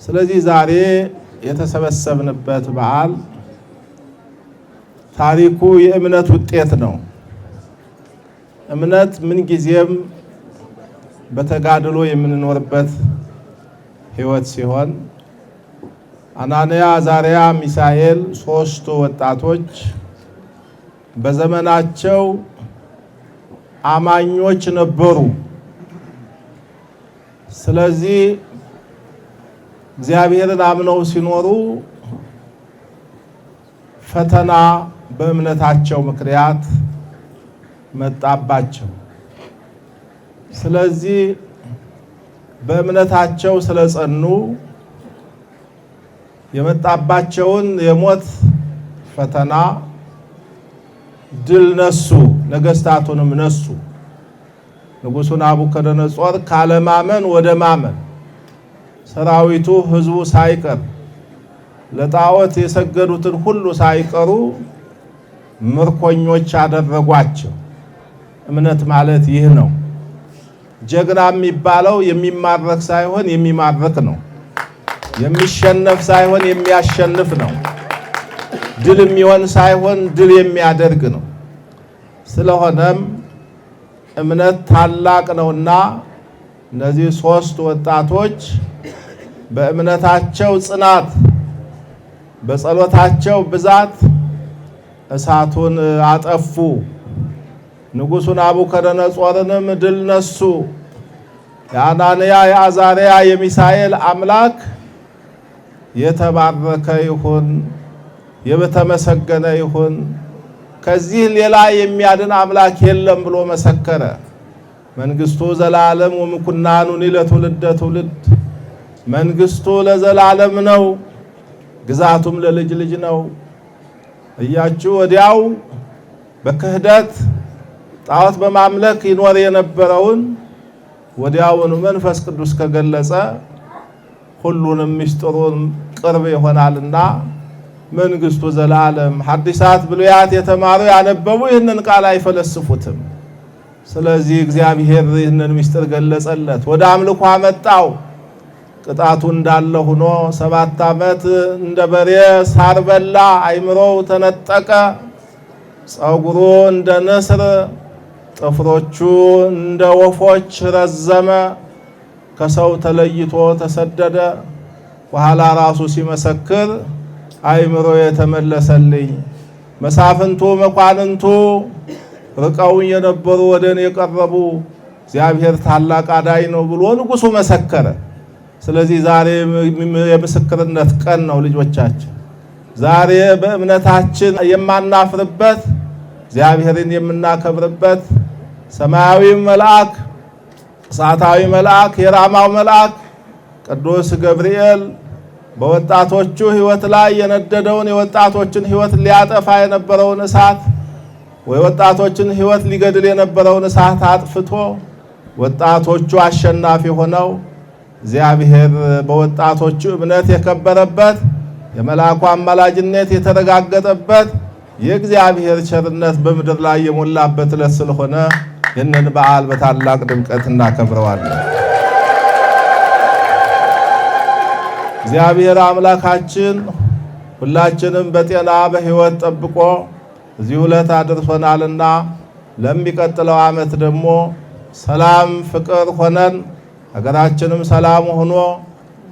ስለዚህ ዛሬ የተሰበሰብንበት በዓል ታሪኩ የእምነት ውጤት ነው። እምነት ምንጊዜም በተጋድሎ የምንኖርበት ሕይወት ሲሆን አናንያ፣ አዛርያ፣ ሚሳኤል ሶስቱ ወጣቶች በዘመናቸው አማኞች ነበሩ። ስለዚህ እግዚአብሔርን አምነው ሲኖሩ ፈተና በእምነታቸው ምክንያት መጣባቸው። ስለዚህ በእምነታቸው ስለጸኑ የመጣባቸውን የሞት ፈተና ድል ነሱ፣ ነገሥታቱንም ነሱ። ንጉሡ ናቡከደነጾር ካለማመን ወደ ማመን፣ ሰራዊቱ ሕዝቡ ሳይቀር ለጣዖት የሰገዱትን ሁሉ ሳይቀሩ ምርኮኞች አደረጓቸው። እምነት ማለት ይህ ነው። ጀግና የሚባለው የሚማረክ ሳይሆን የሚማርክ ነው። የሚሸነፍ ሳይሆን የሚያሸንፍ ነው። ድል የሚሆን ሳይሆን ድል የሚያደርግ ነው። ስለሆነም እምነት ታላቅ ነውና እነዚህ ሶስት ወጣቶች በእምነታቸው ጽናት፣ በጸሎታቸው ብዛት እሳቱን አጠፉ። ንጉሡ ናቡከደነጾርንም ድል ነሱ። የአናንያ፣ የአዛርያ፣ የሚሳኤል አምላክ የተባረከ ይሁን፣ የተመሰገነ ይሁን፣ ከዚህ ሌላ የሚያድን አምላክ የለም ብሎ መሰከረ። መንግስቱ ዘላለም ወምኩናኑኒ ለትውልደ ትውልድ፣ መንግስቱ ለዘላለም ነው፣ ግዛቱም ለልጅ ልጅ ነው እያችሁ ወዲያው በክህደት ጣዖት በማምለክ ይኖር የነበረውን ወዲያውኑ መንፈስ ቅዱስ ከገለጸ ሁሉንም ምስጢሩን ቅርብ ይሆናልና መንግስቱ ዘላለም። ሐዲሳት ብሉያት የተማሩ ያነበቡ ይህንን ቃል አይፈለስፉትም። ስለዚህ እግዚአብሔር ይህንን ምስጢር ገለጸለት፣ ወደ አምልኮ አመጣው። ቅጣቱ እንዳለ ሆኖ 7 ዓመት እንደ በሬ ሳር በላ፣ አይምሮው ተነጠቀ፣ ጸጉሩ እንደ ንስር፣ ጥፍሮቹ እንደ ወፎች ረዘመ፣ ከሰው ተለይቶ ተሰደደ። በኋላ ራሱ ሲመሰክር አይምሮ የተመለሰልኝ፣ መሳፍንቱ መኳንንቱ ርቀውኝ የነበሩ ወደ እኔ የቀረቡ፣ እግዚአብሔር ታላቅ አዳኝ ነው ብሎ ንጉሡ መሰከረ። ስለዚህ ዛሬ የምስክርነት ቀን ነው ልጆቻችን። ዛሬ በእምነታችን የማናፍርበት፣ እግዚአብሔርን የምናከብርበት ሰማያዊ መልአክ፣ እሳታዊ መልአክ፣ የራማው መልአክ ቅዱስ ገብርኤል በወጣቶቹ ሕይወት ላይ የነደደውን የወጣቶችን ሕይወት ሊያጠፋ የነበረውን እሳት፣ የወጣቶችን ሕይወት ሊገድል የነበረውን እሳት አጥፍቶ ወጣቶቹ አሸናፊ ሆነው እግዚአብሔር በወጣቶቹ እምነት የከበረበት፣ የመልአኩ አማላጅነት የተረጋገጠበት፣ የእግዚአብሔር ቸርነት በምድር ላይ የሞላበት ዕለት ስለሆነ ይህንን በዓል በታላቅ ድምቀት እናከብረዋለን። እግዚአብሔር አምላካችን ሁላችንም በጤና በሕይወት ጠብቆ እዚህ ዕለት አድርሶናልና ለሚቀጥለው ዓመት ደግሞ ሰላም ፍቅር ሆነን ሀገራችንም ሰላም ሆኖ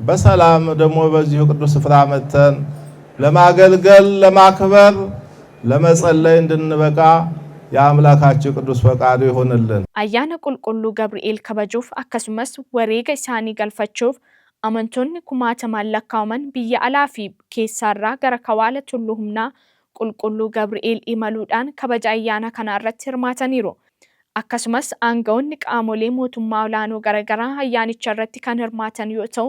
በሰላም ደግሞ በዚሁ ቅዱስ ስፍራ መጥተን ለማገልገል ለማክበር ለመጸለይ እንድንበቃ የአምላካችን ቅዱስ ፈቃዱ ይሁንልን። አያነ ቁልቁሉ ገብርኤል ከበጁፍ አከሱመስ ወሬገ ኢሳኒ ገልፈቹፍ አመንቶኒ ኩማተማን ለካውመን ብየ አላፊ ኬሳራ ገረ ከዋለ ቱሉ ሁምና ቁልቁሉ ገብርኤል ኢመሉዳን ከበጃ አያና ከናረት hirmaataniiru akkasumas aangawoonni qaamolee mootummaa olaanoo garaagaraa ayyaanicha irratti kan hirmaatan yoo ta'u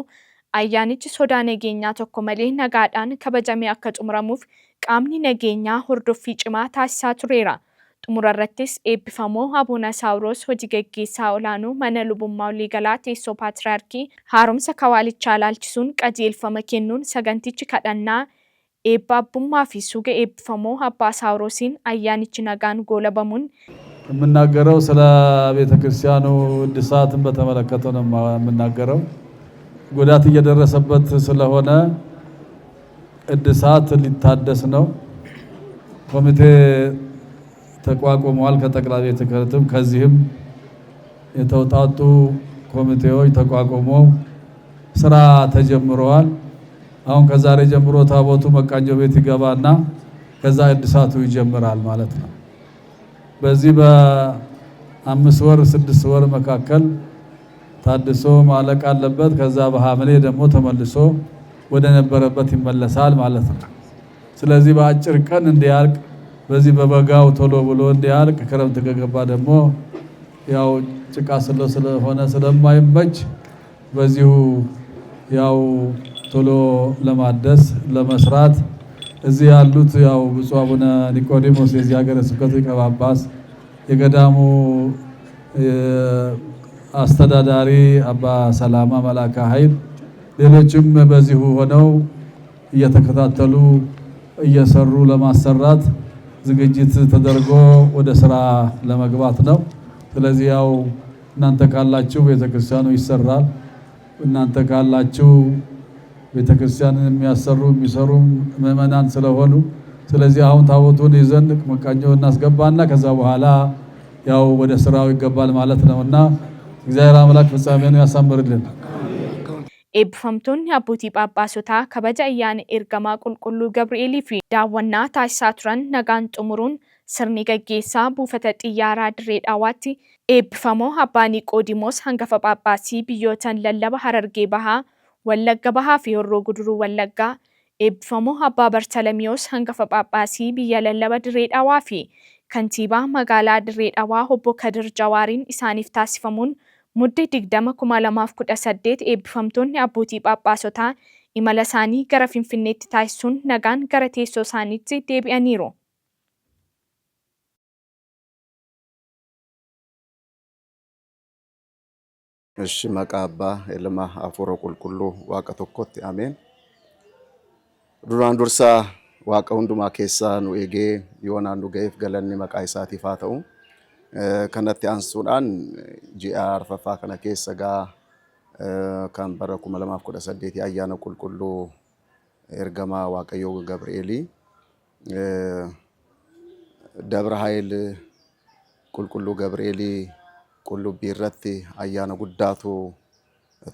ayyaanichi sodaa nageenyaa tokko malee nagaadhaan kabajamee akka xumuramuuf qaamni nageenyaa hordoffii cimaa taasisaa tureera. Xumura irrattis eebbifamoo Abuuna Saawuroos hojii gaggeessaa olaanoo mana lubummaa waliigalaa teessoo paatriyaarkii haaromsa kawaalichaa ilaalchisuun qajeelfama kennuun sagantichi kadhannaa eebba abbummaa fi suga eebbifamoo Abbaa Saawuroosiin ayyaanichi nagaan goolabamuun የምናገረው ስለ ቤተክርስቲያኑ እድሳትን በተመለከተ ነው የምናገረው። ጉዳት እየደረሰበት ስለሆነ እድሳት ሊታደስ ነው። ኮሚቴ ተቋቁሟል። ከጠቅላይ ቤተ ክህነትም ከዚህም የተውጣጡ ኮሚቴዎች ተቋቁመው ስራ ተጀምረዋል። አሁን ከዛሬ ጀምሮ ታቦቱ መቃኞ ቤት ይገባና ከዛ እድሳቱ ይጀምራል ማለት ነው። በዚህ በ5 ወር 6 ወር መካከል ታድሶ ማለቅ አለበት። ከዛ በሐምሌ ደግሞ ተመልሶ ወደ ነበረበት ይመለሳል ማለት ነው። ስለዚህ በአጭር ቀን እንዲያልቅ በዚህ በበጋው ቶሎ ብሎ እንዲያልቅ ክረምት ከገባ ደግሞ ያው ጭቃ ስለሆነ ስለማይመች በዚሁ ያው ቶሎ ለማደስ ለመስራት እዚህ ያሉት ያው ብፁዕ አቡነ ኒቆዲሞስ የዚህ ሀገረ ስብከት ሊቀ ጳጳስ የገዳሙ አስተዳዳሪ አባ ሰላማ መላካ ኃይል ሌሎችም በዚሁ ሆነው እየተከታተሉ እየሰሩ ለማሰራት ዝግጅት ተደርጎ ወደ ስራ ለመግባት ነው። ስለዚህ ያው እናንተ ካላችሁ ቤተክርስቲያኑ ይሰራል። እናንተ ካላችሁ ቤተክርስቲያንን የሚያሰሩ የሚሰሩ ምእመናን ስለሆኑ ስለዚህ አሁን ታቦቱን ይዘን መቃኞ እናስገባና ከዛ በኋላ ያው ወደ ስራው ይገባል ማለት ነውና እግዚአብሔር አምላክ ፍጻሜውን ያሳምርልን። eebbifamtoonni abbootii phaaphaasota kabaja ayyaana ergamaa qulqulluu Gabri'eelii fi daawwannaa taasisaa turan nagaan xumuruun sirni gaggeessaa buufata xiyyaaraa Dirree Dhawaatti eebbifamoo Abbaa Niqoodimoos hangafa phaaphaasii biyyootan lallaba Harargee Bahaa, Wallagga Bahaa fi Horroo Guduruu Wallaggaa, eebbifamoo Abbaa Bartalamiyoos hangafa phaaphaasii biyya lallaba Dirree Dhawaa fi kantiibaa magaalaa Dirree Dhawaa obbo Kadir Jawaariin isaaniif taasifamuun Muddee 2018 eebbifamtoonni abbootii phaaphaasota imala isaanii gara Finfinneetti taasisuun nagaan gara teessoo isaaniitti deebi'aniiru. እሺ መቃባ ኤልማ አፎሮ ቁልቁሉ ዋቀ tokkotti አሜን። ዱራን ዱርሳ ዋቀ ሁንዱማ ኬሳ ኑ ኤጌ ዮናን ዱገይፍ ገለኒ መቃ ኢሳቲፍ haa ta'u kanatti aansuudhaan ji'a arfaffaa kana keessa kan bara 2018 ayyaana qulqulluu ergamaa Waaqayyoo Gabri'eelii Dabra Hayil qulqulluu Gabri'eelii qullubbii irratti ayyaana guddaatu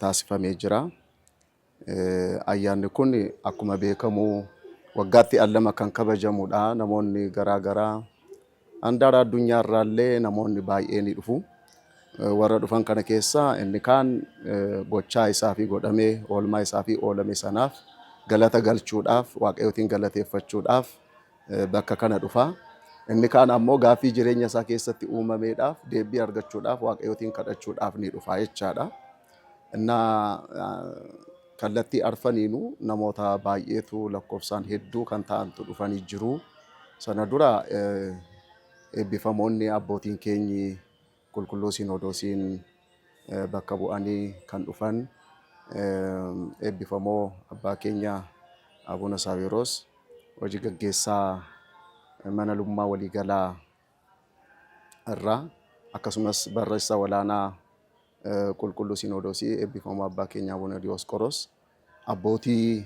taasifamee jira. Ayyaanni kun akkuma beekamu waggaatti allama kan kabajamudha. Namoonni garaa garaa Andara addunyaa irraallee namoonni baay'een dhufu. Warra dhufan kana keessa inni kaan gochaa isaa fi godhamee oolmaa isaa fi oolame sanaaf galata galchuudhaaf Waaqayyootiin galateeffachuudhaaf bakka kana dhufa. Inni kaan ammoo gaaffii jireenya isaa keessatti uumameedhaaf deebii argachuudhaaf Waaqayyootiin kadhachuudhaaf ni dhufa jechaadha. Kallattii arfaniinu namoota baay'eetu lakkoofsaan hedduu kan ta'antu dhufanii jiru. Sana dura eebbifamoonni abbootiin keenyi qulqulluu Sinodoosiin bakka bu'anii kan dhufan eebbifamoo abbaa keenya Abuuna Saawiroos hojii gaggeessaa mana lubummaa waliigalaa irraa akkasumas barreessaa olaanaa qulqulluu Sinodoosii eebbifamoo abbaa keenya Abuuna Diyoosqoros abbootii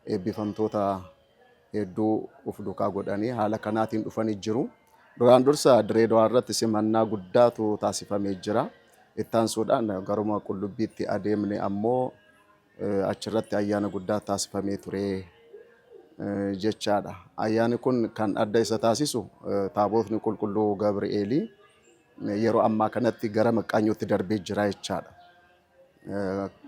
eebbifamtoota hedduu uf duukaa godhanii haala kanaatiin dhufanii jiru. Duraan dursa Direedawaa irratti simannaa guddaatu taasifamee jira. Ittaansuudhaan garuma Qullubbiitti adeemne ammoo achirratti ayyaana guddaa taasifamee ture jechaadha. Ayyaanni kun kan adda isa taasisu taabotni qulqulluu Gabri'eelii yeroo ammaa kanatti gara Maqqaanyootti darbee jira jechaadha.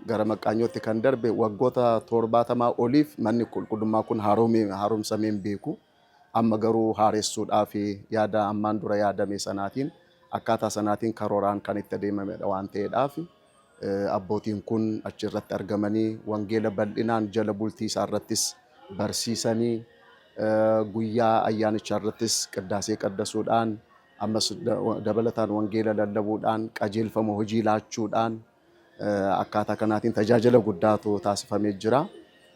Gara Maqqaanyootti kan darbe waggoota 70 oliif manni qulqullummaa kun haaromsamee hin beeku. Amma garuu haaressuudhaaf yaada ammaan dura yaadame sanaatiin akkaataa sanaatiin karooraan kan itti adeemamedha waan ta'eedhaaf abbootiin kun achirratti argamanii wangeela bal'inaan jala bultii isaa irrattis barsiisanii guyyaa ayyaanichaa irrattis qiddaasee qaddasuudhaan ammas dabalataan wangeela lallabuudhaan qajeelfama hojii laachuudhaan akkaataa kanaatiin tajaajila guddaatu taasifamee jira.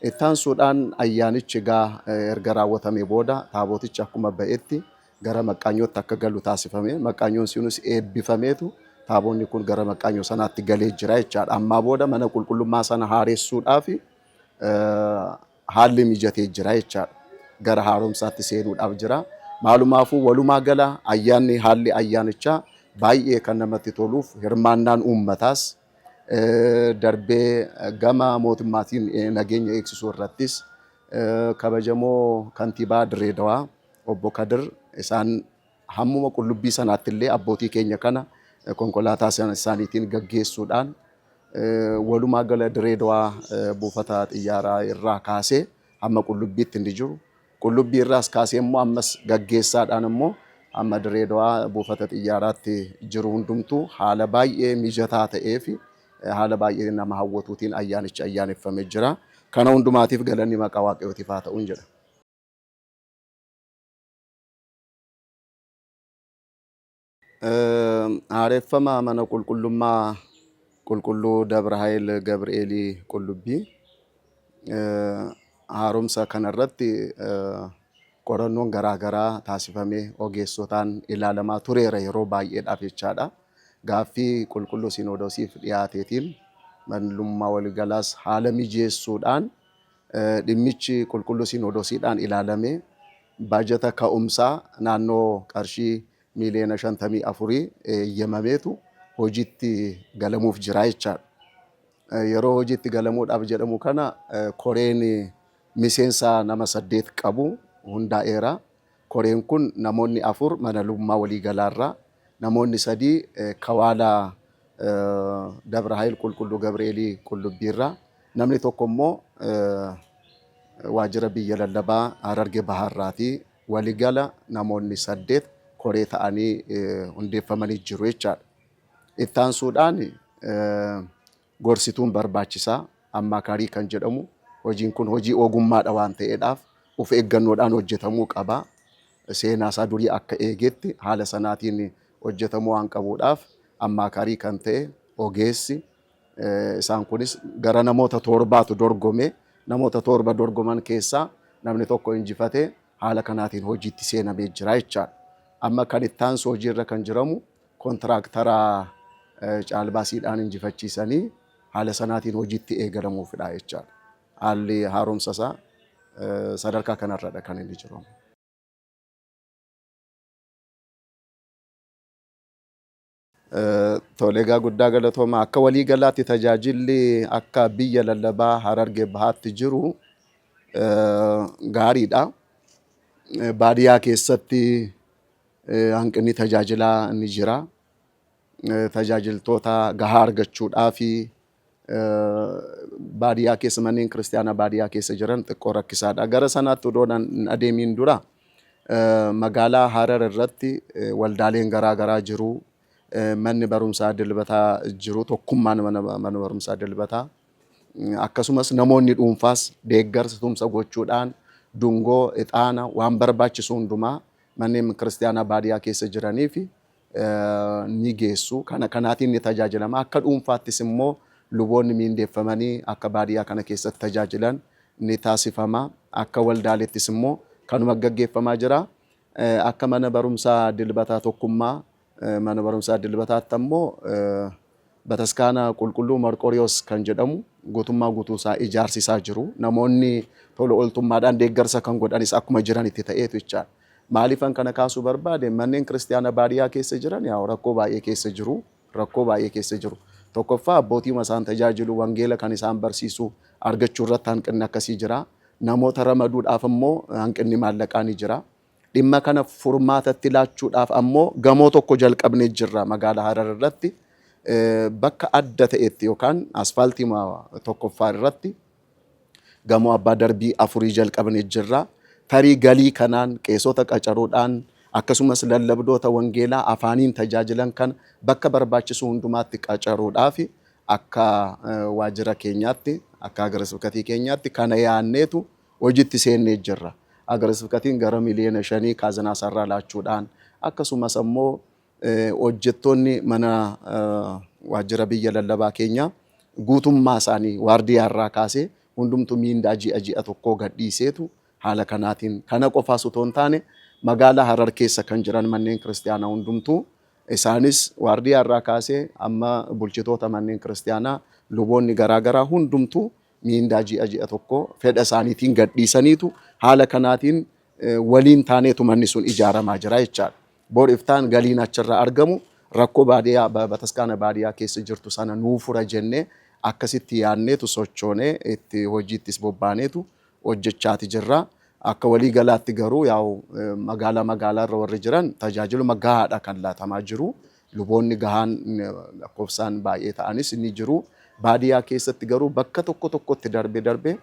Ittaansuudhaan ayyaanichi egaa erga raawwatamee booda taabotichi akkuma ba'etti gara Maqqaanyootti akka galu taasifame. Maqqaanyoon sunis eebbifameetu taabonni kun gara Maqqaanyoo sanaatti galee jira jechaadha. Ammaa booda mana qulqullummaa sana haaressuudhaaf haalli mijatee jira jechaadha. Gara haaromsaatti seenuudhaaf jira. Maalumaafuu walumaa gala ayyaanni haalli ayyaanichaa baay'ee kan namatti toluuf hirmaannaan uummataas darbee gama mootummaatiin nageenya eegsisuu irrattis kabajamoo kantiibaa Direedawaa obbo Kadir isaan hammuma qullubbii sanaatti illee abbootii keenya kana konkolaataa isaaniitiin gaggeessuudhaan walumaa gala Direedawaa buufata xiyyaaraa irraa kaasee hamma qullubbiitti inni jiru. Qullubbii irraas kaasee immoo ammas gaggeessaadhaan immoo amma Direedawaa buufata xiyyaaraatti jiru hundumtuu haala baay'ee mijataa ta'ee fi haala baay'ee nama hawwatuutiin ayyaanichi ayyaaneffamee jira. Kana hundumaatiif galanni maqaa Waaqayyootiif haa ta'uun jedha. Haareffama mana qulqullummaa qulqulluu Dabrahaayil Gabri'eelii Qullubbii haaromsa kanarratti qorannoon garaagaraa taasifamee ogeessotaan ilaalamaa tureera yeroo baay'eedhaaf jechaadha. Gaaffii qulqulluu Sinoodosiif dhiyaateetiin manlummaa waligalaas haala mijeessuudhaan dhimmichi qulqulluu Sinoodosiidhaan ilaalamee baajata ka'umsaa naannoo qarshii miliyoona 54 eeyyamameetu hojiitti galamuuf jira jechaadha. Yeroo hojiitti galamuudhaaf jedhamu kana koreen miseensa nama 8 qabu hundaa'eera. Koreen kun namoonni 4 manlummaa waligalaarraa namoonni 3 kawaala Dabrahaayil qulqulluu Gabri'eelii Qullubbiirraa namni tokko immoo waajjira biyya lallabaa Harargee Bahaarraatii waligala namoonni 8 koree ta'anii hundeeffamanii jiru jechaadha. Ittaansuudhaan gorsituun barbaachisaa ammaakaarii kan jedhamu hojiin kun hojii ogummaadha waan ta'eedhaaf of eeggannoodhaan hojjetamuu qaba. Seenaa isaa durii akka eegetti haala sanaatiin hojjetamuu waan qabuudhaaf ammaakaarii kan ta'e ogeessi isaan kunis gara namoota 7tu dorgome. Namoota 7 dorgoman keessaa namni tokko injifatee haala kanaatiin hojiitti seenamee jira jechaadha. Amma kan ittaansu hojiirra kan jiramu kontiraaktara caalbaasiidhaan injifachiisanii haala sanaatiin hojiitti eegalamuufidha jechaadha. Haalli haaromsa isaa sadarkaa kanarradha kan inni jiru. Toleegaa guddaa galatooma akka walii galaatti tajaajilli akka biyya lallabaa Harargee Bahaatti jiru gaariidha. Baadiyyaa keessatti hanqinni tajaajilaa ni jira. Tajaajiltoota gahaa argachuudhaa fi baadiyyaa keessa manneen kiristaanaa baadiyyaa keessa jiran xiqqoo rakkisaadha. Gara sanaatti odoo adeemiin dura magaalaa Harar irratti waldaaleen garaagaraa jiru. Manni barumsaa Dilbataa jiru tokkummaan mana barumsaa Dilbataa akkasumas namoonni dhuunfaas deeggarsa tumsa gochuudhaan dungoo ixaana waan barbaachisu hundumaa manneen kiristaanaa baadiyyaa keessa jiraniif ni geessu. Kanaatiin ni tajaajilama. Akka dhuunfaattis immoo luboonni miindeeffamanii akka baadiyyaa kana keessatti tajaajilan ni taasifama. Akka waldaaleettis immoo kanuma gaggeeffamaa jira. Akka mana barumsaa Dilbataa tokkummaa mana barumsaa Dilbataatti ammoo bataskaana qulqulluu Marqoriyoos kan jedhamu guutummaa guutuusaa ijaarsisaa jiru. Namoonni tola ooltummaadhaan deeggarsa kan godhanis akkuma jiran itti ta'eetu jechaadha. Maaliifan kana kaasuu barbaade manneen kiristaanaa baadiyyaa keessa jiran yaa rakkoo baay'ee keessa jiru. Rakkoo baay'ee keessa jiru. Tokkoffaa abbootii isaan tajaajilu wangeela kan isaan barsiisu argachuu irratti hanqinni akkasii jira. Namoota ramaduudhaaf ammoo hanqinni maallaqaa ni jira. Dhimma kana furmaatatti laachuudhaaf ammoo gamoo tokko jalqabnee jirra magaalaa Harar irratti. Bakka adda ta'etti yookaan asfaaltii tokkoffaa irratti gamoo abbaa darbii 4 jalqabnee jirra. Tarii galii kanaan qeesota qacaruudhaan akkasumas lallabdoota wangeelaa afaaniin tajaajilan kan bakka barbaachisu hundumaatti qacaruudhaaf akka waajjira keenyaatti akka Hagara Sibkatii keenyaatti kana yaanneetu hojiitti seennee jirra. Hagara Sibkatiin gara miliyoona 5 kaazanaa sarraa laachuudhaan akkasumas ammoo hojjettoonni mana waajjira biyya lallabaa keenya guutummaa isaanii waardiyaarraa kaasee hundumtu miindaa ji'a tokkoo gadhiiseetu haala kanaatiin kana qofaas utoo hin taane magaalaa Harar keessa kan jiran manneen kiristaanaa hundumtuu isaanis waardiyaarraa kaasee amma bulchitoota manneen kiristaanaa luboonni garaagaraa hundumtuu miindaa ji'a tokkoo fedha isaaniitiin gadhiisaniitu haala kanaatiin waliin taaneetu manni sun ijaaramaa jira jechaadha. Boodiftaan galiin achirraa argamu rakkoo baadiyyaa bataskaana baadiyyaa keessa jirtu sana nuu fura jennee akkasitti yaanneetu sochoonee itti hojiittis bobbaaneetu hojjechaati jirra. Akka walii galaatti garuu yaa'u magaalaa irra warri jiran tajaajiluma gahaadha kan laatamaa jiru. Luboonni gahaan lakkoofsaan baay'ee ta'anis ni jiru. Baadiyyaa keessatti garuu bakka tokkotti darbee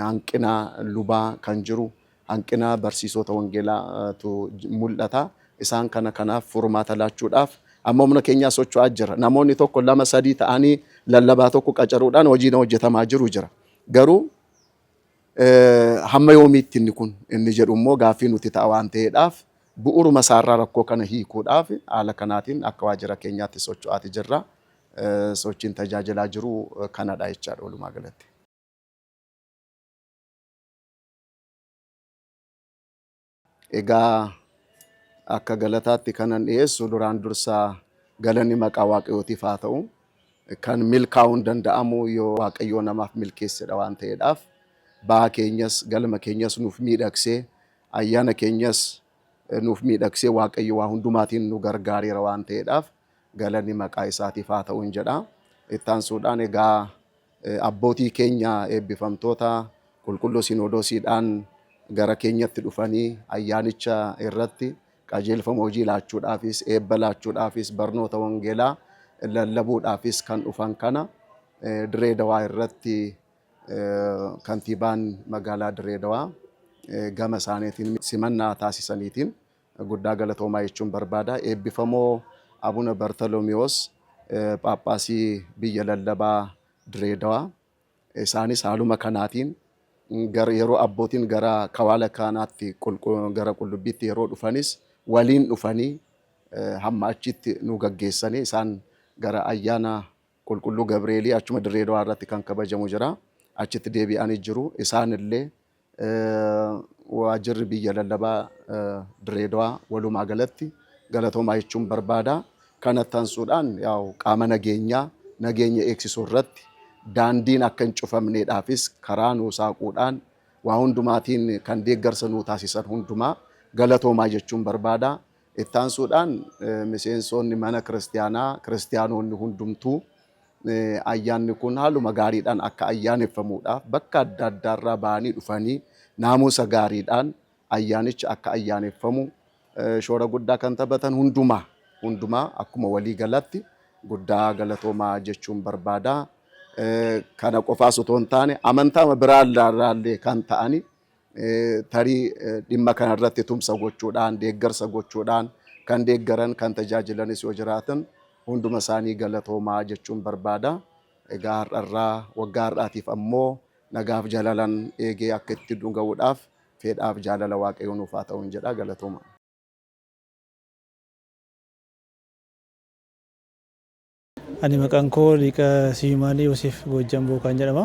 hanqina lubaa kan jiru, hanqina barsiisota wangeelaatu mul'ata. Isaan kanaaf furmaata laachuudhaaf amma humna keenyaa socho'aa jira. Namoonni 1, 2, 3 ta'anii lallabaa tokko qacaruudhaan hojiin hojjetamaa jira. Garuu hamma yoomiitti inni jedhu immoo gaaffii nuti ta'a waan ta'eedhaaf bu'uuruma isaarraa rakkoo kana hiikuudhaaf haala kanaatiin akka waajjira keenyaatti socho'aati jirra. Sochiin tajaajilaa jiru kanadha jechaadha walumaa galatti. Egaa akka galataatti kanan dhiyeessu duraan dursaa galanni maqaa Waaqayyootiif haa ta'u kan milkaa'uun danda'amu yoo Waaqayyoo namaaf milkeessedha waan ta'eedhaaf baha keenyas galma keenyas nuuf miidhagsee ayyaana keenyas nuuf miidhagsee Waaqayyo waa hundumaatiin nu gargaareera waan ta'eedhaaf galanni maqaa isaatiif haa ta'u jedha. Itti aansuudhaan egaa abbootii keenya eebbifamtoota qulqulluu Sinodoosiidhaan gara keenyatti dhufanii ayyaanicha irratti qajeelfama hojii laachuudhaafis eebba laachuudhaafis barnoota wangeelaa lallabuudhaafis kan dhufan kana Diree Dawaa irratti kantiibaan magaalaa Diree Dawaa gama isaaniitiin simannaa taasisaniitiin guddaa galatoomaa jechuun barbaada. Eebbifamoo Abuna Bartolomewoos Phaaphaasii biyya lallabaa Diree Dawaa isaanis haaluma kanaatiin yeroo abbootiin gara kawaala kanaatti gara qullubbiitti yeroo dhufanis waliin dhufanii hamma achitti nu gaggeessanii isaan gara ayyaana qulqulluu Gabreelii achuma Diree Dawaa irratti kan kabajamu jira. Achitti deebi'anii jiru. Isaan illee waajjirri biyya lallabaa Diree Dawaa walumaa galatti galatoomaa jechuun barbaada. Kanatti aansuudhaan yaa'u qaama nageenya eegsisuu irratti daandiin akka hin cufamneedhaafis karaa nuu saaquudhaan waa hundumaatiin kan deeggarsa nuu taasisan hundumaa galatoomaa jechuun barbaada. Itti aansuudhaan miseensonni mana kiristaanoonni hundumtuu ayyaanni kun haaluma gaariidhaan akka ayyaaneffamuudhaaf bakka adda addaarraa ba'anii dhufanii naamusa gaariidhaan ayyaanicha akka ayyaaneffamu shoora guddaa kan taphatan hundumaa akkuma walii galatti guddaa galatoomaa jechuun barbaada. Kana qofaas otoo hin taane amantaa biraarraallee kan ta'ani tarii dhimma kanarratti tumsa gochuudhaan deeggarsa gochuudhaan kan deeggaran kan tajaajilanis yoo jiraatan hunduma isaanii galatoomaa jechuun barbaada. Egaa har'arraa waggaa har'aatiif ammoo nagaaf jaalalan eegee akka itti dhuga'uudhaaf fedhaaf jaalala Waaqayyoo nuuf haa ta'u jedha. Galatooma. Ani maqaan koo Liqa Simaanii Yoosef Goojjam Bookaan jedhama.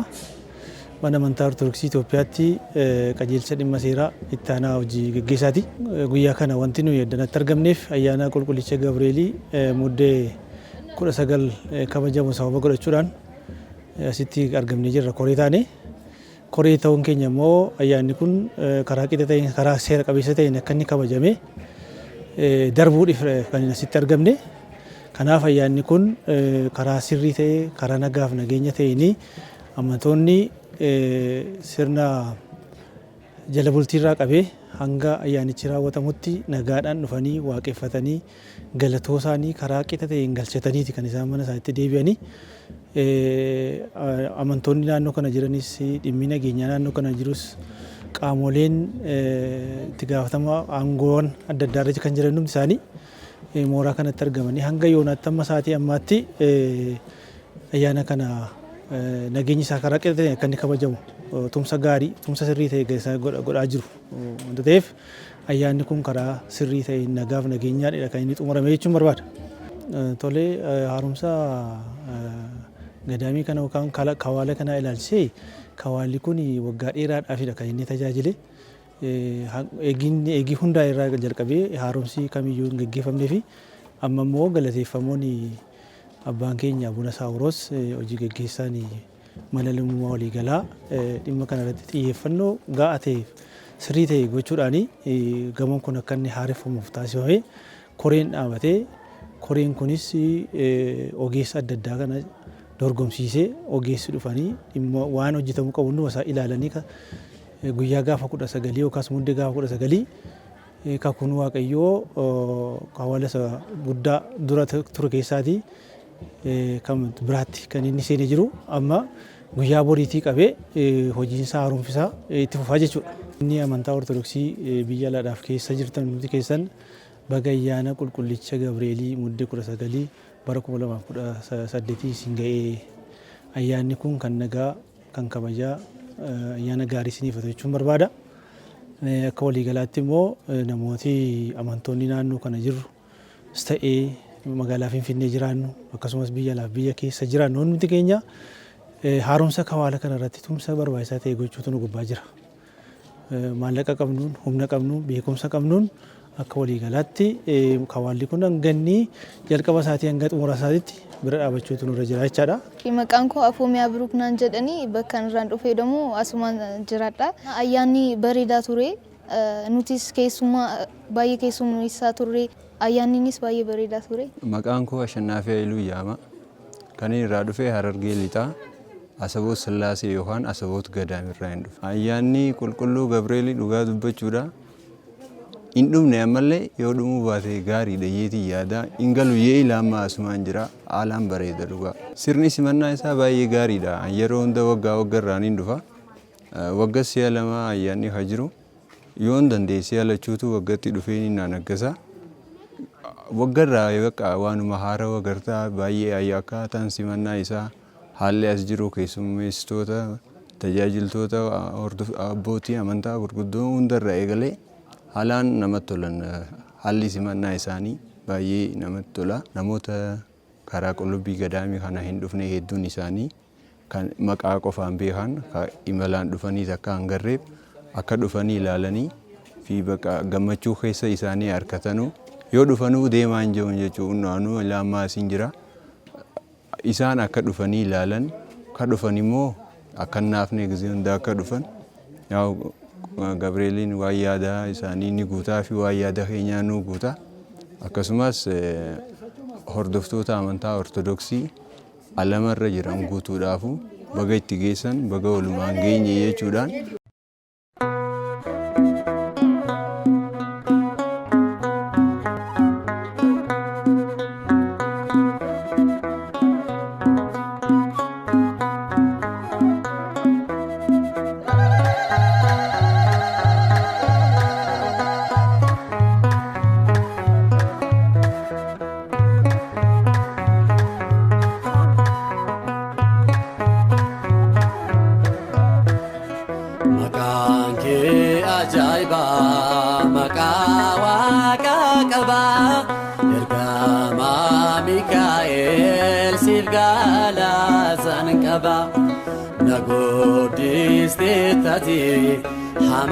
Mana amantaa Ortodoksii Itoophiyaatti qajeelcha dhimma seeraa itti aanaa hojii gaggeessaati. Guyyaa kana wanti nuyi addanatti argamneef ayyaana qulqullicha Gabreelii muddee 19 kabajamu sababa godhachuudhaan asitti argamnee jirra koree taane. Koree ta'uun keenya immoo ayyaanni kun karaa qixa ta'een karaa seera qabeessa ta'een akka inni kabajame darbuudhaaf kan asitti argamne. Kanaaf ayyaanni kun karaa sirrii ta'ee karaa nagaaf nageenya ta'een amantoonni sirna jala bultiirraa qabee hanga ayyaanichi raawwatamutti nagaadhaan dhufanii waaqeffatanii galatoo isaanii karaa qixa ta'een galchataniiti kan isaan mana isaaniitti deebi'anii. Amantoonni naannoo kana jiranis dhimmi nageenyaa naannoo kana jirus qaamoleen itti gaafatama aangoon adda addaa irra kan jiran hundi isaanii mooraa kanatti argamanii hanga yoonaatti amma sa'aatii ammaatti ayyaana kana nageenyi isaa karaa qixa ta'een akka inni kabajamu tumsa gaarii tumsa sirrii ta'e godhaa jiru wanta ta'eef ayyaanni kun karaa sirrii ta'een nagaaf nageenyaadha kan inni xumurame jechuun barbaada. Tolee haaromsa gadaamii kana yookaan kawaala kana ilaalchisee kawaalli kun waggaa dheeraadhaafidha kan inni tajaajile. Eegii hundaa irraa jalqabee haaromsi kamiyyuu hin gaggeeffamnee fi amma immoo galateeffamoon abbaan keenya Abuna Saawuroos hojii gaggeessaan mana lammummaa waliigalaa dhimma kana irratti xiyyeeffannoo gahaa ta'e sirrii ta'e gochuudhaan gamoon kun akka inni haareffamuuf taasifame koreen dhaabatee koreen kunis ogeessa adda addaa kana dorgomsiisee ogeessi dhufanii dhimma waan hojjetamuu qabu hunduma isaa ilaalanii guyyaa gaafa 19 yookaas muddee gaafa 19 kakuun waaqayyoo kaawwala isa guddaa dura ture keessaatii kan biraatti kan inni seenee jiru amma guyyaa boriitii qabee hojiinsaa haaromfisaa itti fufaa jechuudha. Inni amantaa ortodoksii biyya alaadhaaf keessa jirtan nuti keessan baga ayyaana qulqullicha Gabreelii muddee 19 bara 2018 isin ga'ee ayyaanni kun kan nagaa kan kabajaa ayyaana gaarii isiniif ta'u jechuun barbaada. Akka waliigalaatti immoo namooti amantoonni naannoo kana jirru ta'ee magaalaa Finfinnee jiraannu akkasumas biyya alaaf biyya keessa jiraannu hundi keenya haaromsa kawaala kana irratti tumsa barbaachisaa ta'e gochuutu nu gubbaa jira. Maallaqa qabnuun humna qabnuun beekumsa qabnuun akka waliigalaatti kawaalli kun hanganni jalqaba isaatii hanga xumura isaatiitti bira dhaabachuutu nurra jira jechaadha. Maqaan koo Afoomiyaa Biruuk naan jedhanii bakka irraan dhufee deemu asumaan jiraadha. Ayyaanni bareedaa ture. Nutis keessumaa baay'ee keessummeessaa turre. Ayyaanninis baay'ee bareedaa ture. Maqaan koo Ashannaafi Haayiluu jedhama. Kan inni irraa dhufee Harargee Lixaa Asaboot Sillaasee yookaan Asaboot Gadaam irraa hin dhufe. Ayyaanni qulqulluu Gabreelii dhugaa dubbachuudha. In dhumne ammallee yoo dhumuu baate gaariidha jeetii yaada. In galu yee ilaamaa asumaan jira haalaan bareeda dhugaa. Sirni simannaa isaa baay'ee gaariidha. Yeroo hunda waggaa waggarraan hin dhufa. Waggaa si'a lama ayyaanni haa jiru. Yoo hin dandeessee alachuutu waggaatti dhufee ni naannagasa. Waggarraa bakka waanuma haarawaa gartaa baay'ee akkaataan simannaa isaa haalli as jiru keessummeessitoota tajaajiltoota abbootii amantaa gurguddoo hundarraa eegalee haalaan namatti tolan haalli simannaa isaanii baay'ee namatti tola. Namoota karaa qullubbii gadaamii kana hin dhufne hedduun isaanii kan maqaa qofaan beekan imalaan dhufanii akka hangarreef akka dhufanii ilaalanii fi bakka gammachuu keessa isaanii harkatanu yoo dhufanuu deemaa hin jiru jechuun naannoo ilaamaa asiin jira. Isaan akka dhufanii ilaalan akka dhufan immoo akka naafne gisee hunda akka dhufan Gabreeliin waan yaadaa isaanii ni guutaa fi waan yaada keenyaa nu guuta. Akkasumas hordoftoota amantaa ortodoksii alamarra jiran guutuudhaafu baga itti geessan baga walumaan geenye jechuudhaan.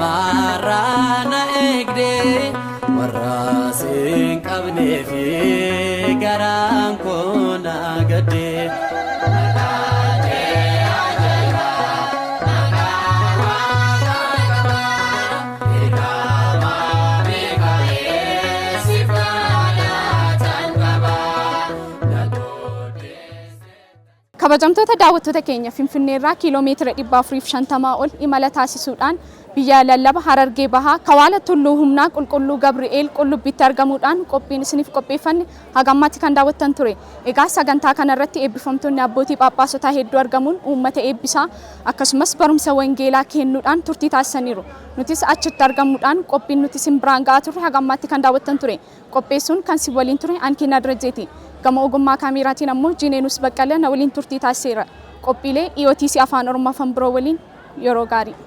Hamarana egde warrasin qabne fi garan kon gade kabajamtoota daawwattoota keenya Finfinneerraa kiiloomeetira 450 ol imala taasisuudhaan biyya lallaba Harargee Bahaa Kawaala Tulluu Humnaa Qulqulluu Gabri'eel Qullubbiitti argamuudhaan qophiin isiniif qopheeffanne hagammatti kan daawwattan ture. Egaa sagantaa kana irratti eebbifamtoonni abbootii phaaphaasota hedduu argamuun uummata eebbisaa akkasumas barumsa wangeelaa kennuudhaan turtii taasisaniiru. Nutis achitti argamuudhaan qophiin nuti isin biraan ga'aa turre hagammatti kan daawwattan ture. Qopheessuun kan si waliin ture Ankiina Dirajjeeti. Gama ogummaa kaameraatiin ammoo Jineenus Baqqalee na waliin turtii taasiseera. Qophiilee EOTC Afaan Oromoo afaan biroo waliin yeroo gaarii.